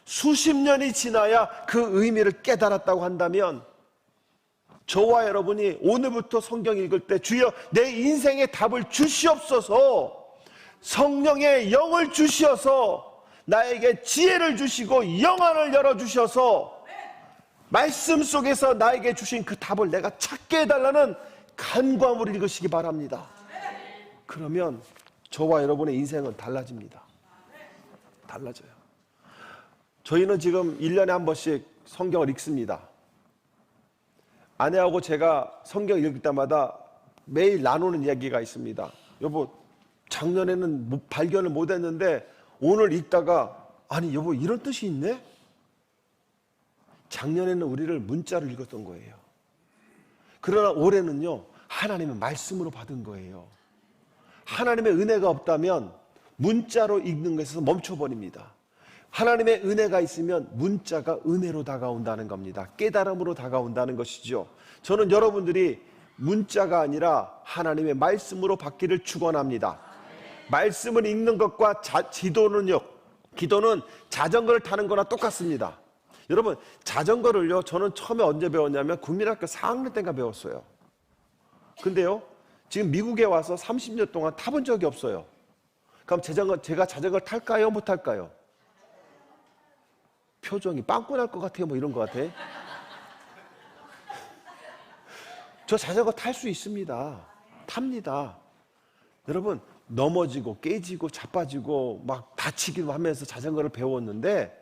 수십 년이 지나야 그 의미를 깨달았다고 한다면, 저와 여러분이 오늘부터 성경 읽을 때 주여 내 인생의 답을 주시옵소서, 성령의 영을 주시어서 나에게 지혜를 주시고 영안을 열어주셔서 말씀 속에서 나에게 주신 그 답을 내가 찾게 해달라는 간구함을 읽으시기 바랍니다. 그러면 저와 여러분의 인생은 달라집니다. 달라져요. 저희는 지금 1년에 한 번씩 성경을 읽습니다. 아내하고 제가 성경 읽을 때마다 매일 나누는 이야기가 있습니다. 여보, 작년에는 발견을 못했는데 오늘 읽다가, 아니 여보, 이런 뜻이 있네? 작년에는 우리를 문자로 읽었던 거예요. 그러나 올해는요, 하나님의 말씀으로 받은 거예요. 하나님의 은혜가 없다면 문자로 읽는 것에서 멈춰버립니다. 하나님의 은혜가 있으면 문자가 은혜로 다가온다는 겁니다. 깨달음으로 다가온다는 것이죠. 저는 여러분들이 문자가 아니라 하나님의 말씀으로 받기를 축원합니다. 말씀을 읽는 것과 기도는 자전거를 타는 거나 똑같습니다. 여러분, 자전거를요, 저는 처음에 언제 배웠냐면 국민학교 4학년 때인가 배웠어요. 근데요, 지금 미국에 와서 30년 동안 타본 적이 없어요. 그럼 제가 자전거를 탈까요? 못 탈까요? 표정이 빵꾸 날 것 같아요, 뭐 이런 것 같아. 저 자전거 탈 수 있습니다. 탑니다. 여러분, 넘어지고 깨지고 자빠지고 막 다치기도 하면서 자전거를 배웠는데,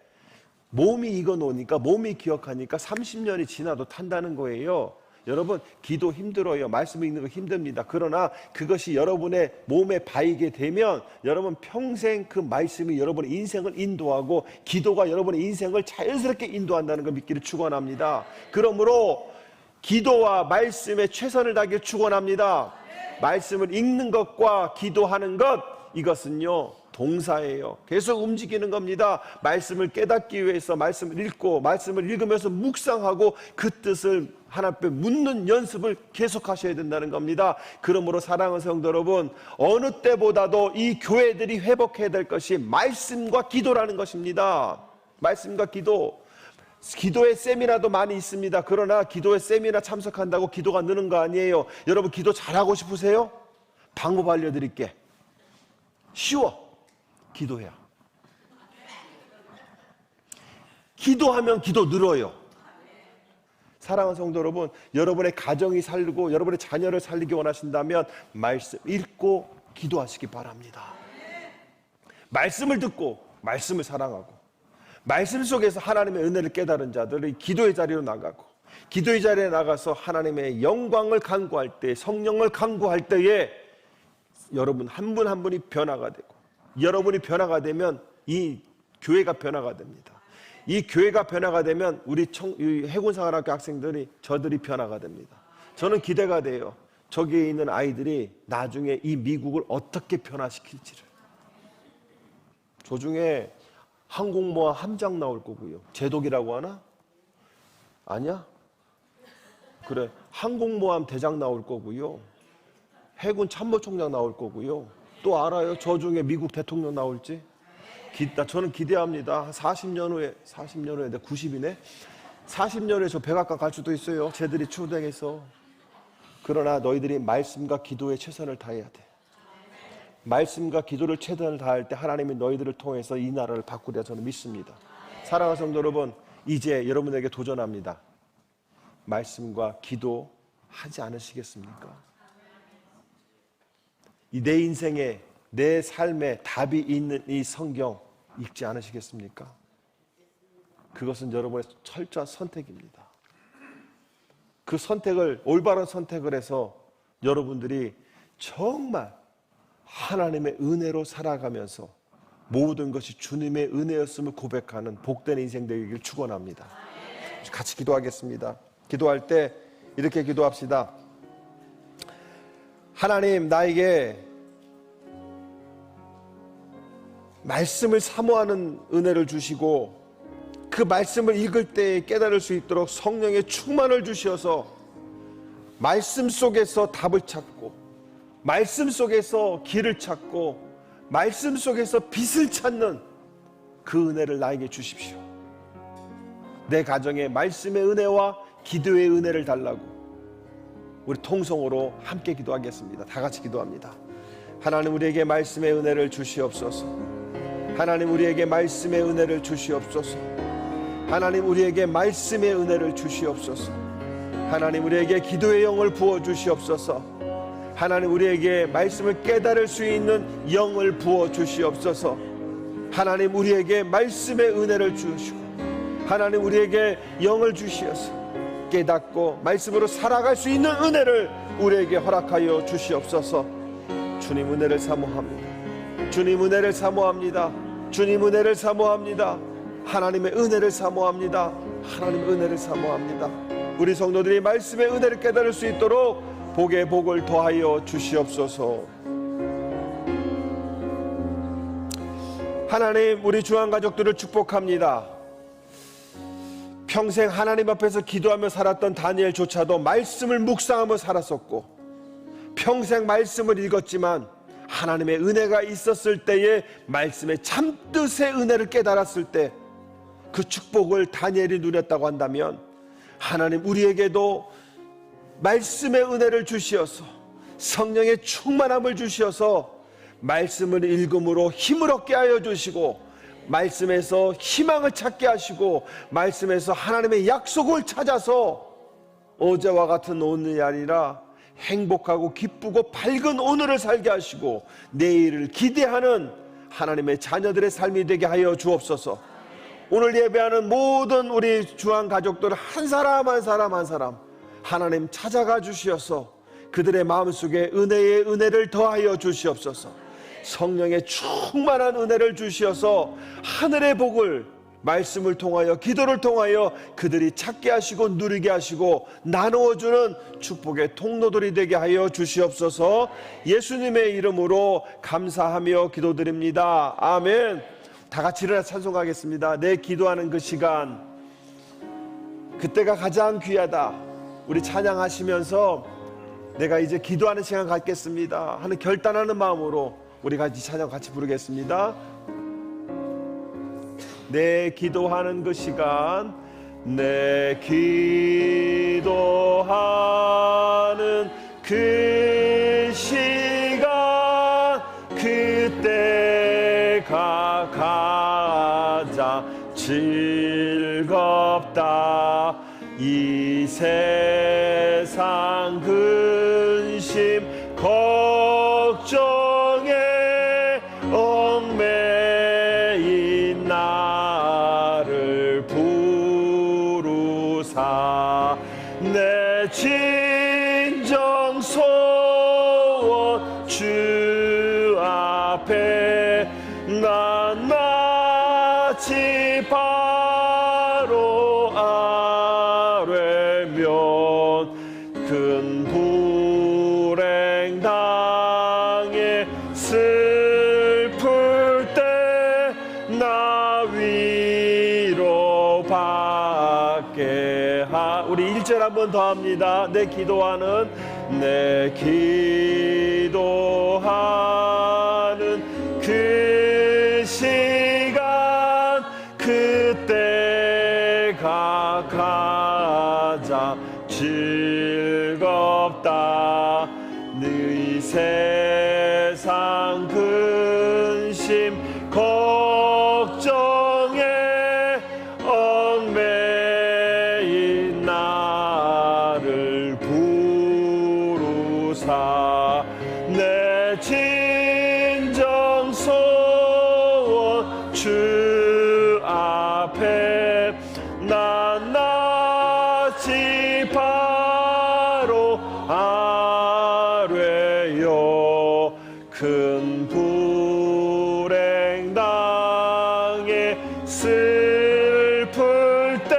몸이 익어 놓으니까, 몸이 기억하니까 30년이 지나도 탄다는 거예요. 여러분, 기도 힘들어요. 말씀 읽는 거 힘듭니다. 그러나 그것이 여러분의 몸에 바이게 되면 여러분 평생 그 말씀이 여러분의 인생을 인도하고, 기도가 여러분의 인생을 자연스럽게 인도한다는 걸 믿기를 축원합니다. 그러므로 기도와 말씀에 최선을 다하길 축원합니다. 말씀을 읽는 것과 기도하는 것, 이것은요 동사예요. 계속 움직이는 겁니다. 말씀을 깨닫기 위해서 말씀을 읽고, 말씀을 읽으면서 묵상하고 그 뜻을 하나님 앞에 묻는 연습을 계속하셔야 된다는 겁니다. 그러므로 사랑하는 성도 여러분, 어느 때보다도 이 교회들이 회복해야 될 것이 말씀과 기도라는 것입니다. 말씀과 기도. 기도의 세미나도 많이 있습니다. 그러나 기도의 세미나 참석한다고 기도가 느는 거 아니에요. 여러분, 기도 잘하고 싶으세요? 방법 알려드릴게. 쉬워. 기도해야. 기도하면 기도 늘어요. 사랑하는 성도 여러분, 여러분의 가정이 살고 여러분의 자녀를 살리기 원하신다면 말씀 읽고 기도하시기 바랍니다. 말씀을 듣고 말씀을 사랑하고, 말씀 속에서 하나님의 은혜를 깨달은 자들이 기도의 자리로 나가고, 기도의 자리에 나가서 하나님의 영광을 간구할 때, 성령을 간구할 때에 여러분 한 분 한 분이 변화가 되고, 여러분이 변화가 되면 이 교회가 변화가 됩니다. 이 교회가 변화가 되면 우리 해군사관학교 학생들이, 저들이 변화가 됩니다. 저는 기대가 돼요. 저기에 있는 아이들이 나중에 이 미국을 어떻게 변화시킬지를. 조중에 항공모함 함장 나올 거고요. 제독이라고 하나? 아니야? 그래, 항공모함 대장 나올 거고요. 해군 참모총장 나올 거고요. 또 알아요? 저 중에 미국 대통령 나올지? 저는 기대합니다. 40년 후에 90이네? 40년 후에 저 백악관 갈 수도 있어요. 쟤들이 초대해서. 그러나 너희들이 말씀과 기도에 최선을 다해야 돼. 말씀과 기도를 최선을 다할 때 하나님이 너희들을 통해서 이 나라를 바꾸리라 저는 믿습니다. 사랑하는 성도 여러분, 이제 여러분에게 도전합니다. 말씀과 기도하지 않으시겠습니까? 이 내 인생에 내 삶에 답이 있는 이 성경 읽지 않으시겠습니까? 그것은 여러분의 철저한 선택입니다. 그 선택을, 올바른 선택을 해서 여러분들이 정말 하나님의 은혜로 살아가면서 모든 것이 주님의 은혜였음을 고백하는 복된 인생 되기를 축원합니다. 같이 기도하겠습니다. 기도할 때 이렇게 기도합시다. 하나님, 나에게 말씀을 사모하는 은혜를 주시고 그 말씀을 읽을 때 깨달을 수 있도록 성령의 충만을 주셔서 말씀 속에서 답을 찾고 말씀 속에서 길을 찾고 말씀 속에서 빛을 찾는 그 은혜를 나에게 주십시오. 내 가정에 말씀의 은혜와 기도의 은혜를 달라고 우리 통성으로 함께 기도하겠습니다. 다 같이 기도합니다. 하나님, 우리에게 말씀의 은혜를 주시옵소서. 하나님, 우리에게 말씀의 은혜를 주시옵소서. 하나님, 우리에게 말씀의 은혜를 주시옵소서. 하나님, 우리에게 기도의 영을 부어주시옵소서. 하나님, 우리에게 말씀을 깨달을 수 있는 영을 부어주시옵소서. 하나님, 우리에게 말씀의 은혜를 주시고 하나님, 우리에게 영을 주시어서 깨닫고 말씀으로 살아갈 수 있는 은혜를 우리에게 허락하여 주시옵소서. 주님 은혜를 사모합니다. 주님 은혜를 사모합니다. 주님 은혜를 사모합니다. 하나님의 은혜를 사모합니다. 하나님의 은혜를 사모합니다. 우리 성도들이 말씀의 은혜를 깨달을 수 있도록 복의 복을 더하여 주시옵소서. 하나님, 우리 주한 가족들을 축복합니다. 평생 하나님 앞에서 기도하며 살았던 다니엘조차도 말씀을 묵상하며 살았었고 평생 말씀을 읽었지만 하나님의 은혜가 있었을 때에 말씀의 참뜻의 은혜를 깨달았을 때 그 축복을 다니엘이 누렸다고 한다면 하나님, 우리에게도 말씀의 은혜를 주시어서 성령의 충만함을 주시어서 말씀을 읽음으로 힘을 얻게 하여 주시고 말씀에서 희망을 찾게 하시고 말씀에서 하나님의 약속을 찾아서 어제와 같은 오늘이 아니라 행복하고 기쁘고 밝은 오늘을 살게 하시고 내일을 기대하는 하나님의 자녀들의 삶이 되게 하여 주옵소서. 오늘 예배하는 모든 우리 주한 가족들 한 사람 한 사람 한 사람 하나님 찾아가 주시어서 그들의 마음속에 은혜의 은혜를 더하여 주시옵소서. 성령의 충만한 은혜를 주시어서 하늘의 복을 말씀을 통하여 기도를 통하여 그들이 찾게 하시고 누리게 하시고 나누어주는 축복의 통로들이 되게 하여 주시옵소서. 예수님의 이름으로 감사하며 기도드립니다. 아멘. 다 같이 일어나 찬송하겠습니다. 내 기도하는 그 시간, 그때가 가장 귀하다. 우리 찬양하시면서 내가 이제 기도하는 시간 갖겠습니다 하는 결단하는 마음으로 우리 같이 찬양 같이 부르겠습니다. 내 기도하는 그 시간, 내 기도하는 그 시간, 그때가 가장 즐겁다. 이 세상 근심 걱정에 얽매인 나를 부르사 내 진정 소원 주 앞에 난 마치 바로 아래면 큰 불행 당해 슬플 때 나 위로 받게 우리 1절 한번 더 합니다. 내 기도하는 그 시간 그때가 가장 즐겁다. 네 세상 근심 걱정에 얽매인 나 주사 내 진정 소원 주 앞에 낱낱이 바로 아뢰요 큰 불행 당해 슬플 때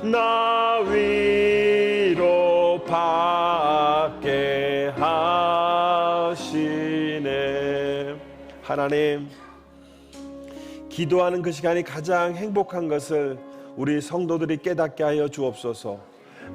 나 위로 받게 하시네. 하나님, 기도하는 그 시간이 가장 행복한 것을 우리 성도들이 깨닫게 하여 주옵소서.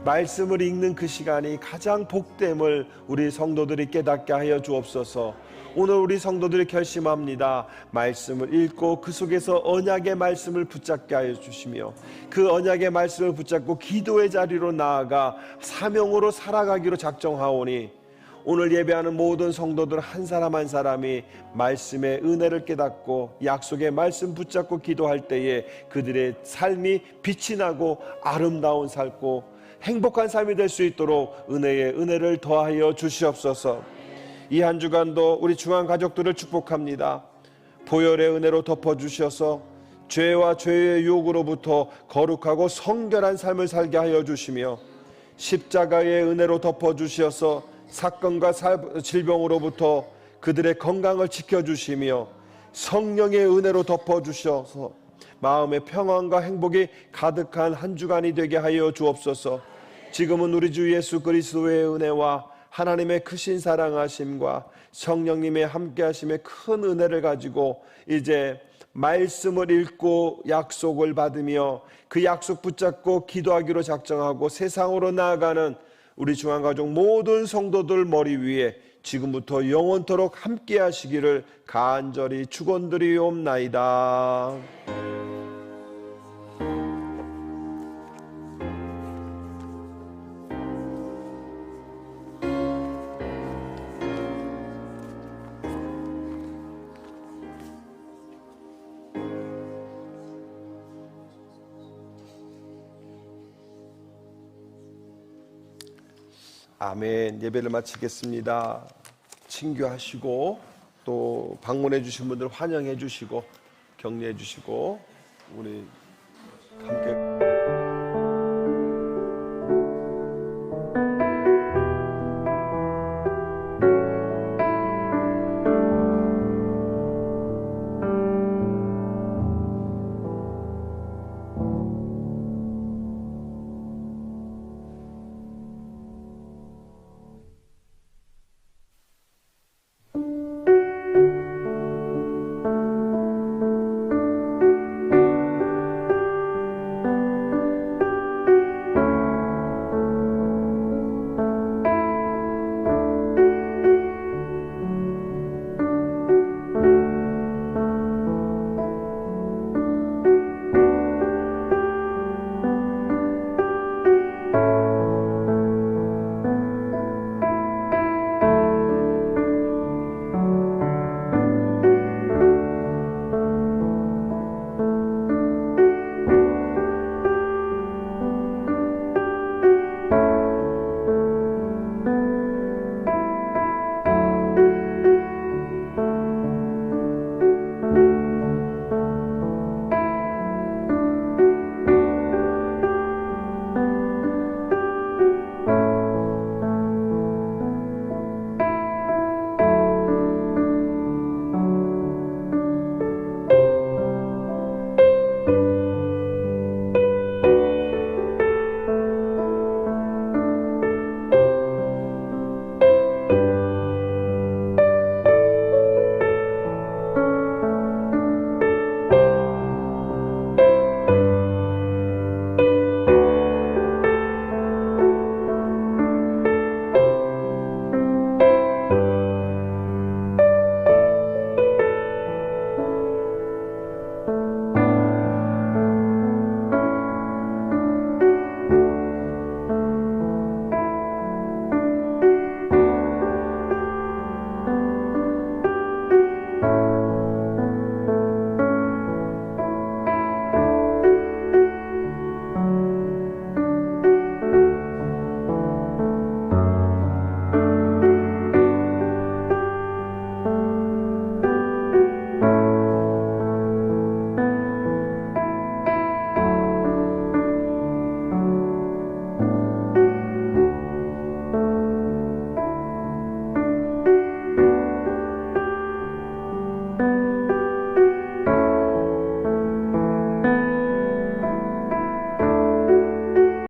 말씀을 읽는 그 시간이 가장 복됨을 우리 성도들이 깨닫게 하여 주옵소서. 오늘 우리 성도들이 결심합니다. 말씀을 읽고 그 속에서 언약의 말씀을 붙잡게 하여 주시며 그 언약의 말씀을 붙잡고 기도의 자리로 나아가 사명으로 살아가기로 작정하오니 오늘 예배하는 모든 성도들 한 사람 한 사람이 말씀의 은혜를 깨닫고 약속의 말씀 붙잡고 기도할 때에 그들의 삶이 빛이 나고 아름다운 삶고 행복한 삶이 될 수 있도록 은혜의 은혜를 더하여 주시옵소서. 이 한 주간도 우리 중앙 가족들을 축복합니다. 보혈의 은혜로 덮어주셔서 죄와 죄의 유혹으로부터 거룩하고 성결한 삶을 살게 하여 주시며 십자가의 은혜로 덮어주셔서 사건과 질병으로부터 그들의 건강을 지켜주시며 성령의 은혜로 덮어주셔서 마음의 평안과 행복이 가득한 한 주간이 되게 하여 주옵소서. 지금은 우리 주 예수 그리스도의 은혜와 하나님의 크신 사랑하심과 성령님의 함께하심의 큰 은혜를 가지고 이제 말씀을 읽고 약속을 받으며 그 약속 붙잡고 기도하기로 작정하고 세상으로 나아가는 우리 중앙가족 모든 성도들 머리 위에 지금부터 영원토록 함께 하시기를 간절히 축원드리옵나이다. 아멘. 예배를 마치겠습니다. 친교하시고 또 방문해 주신 분들 환영해 주시고 격려해 주시고 우리 함께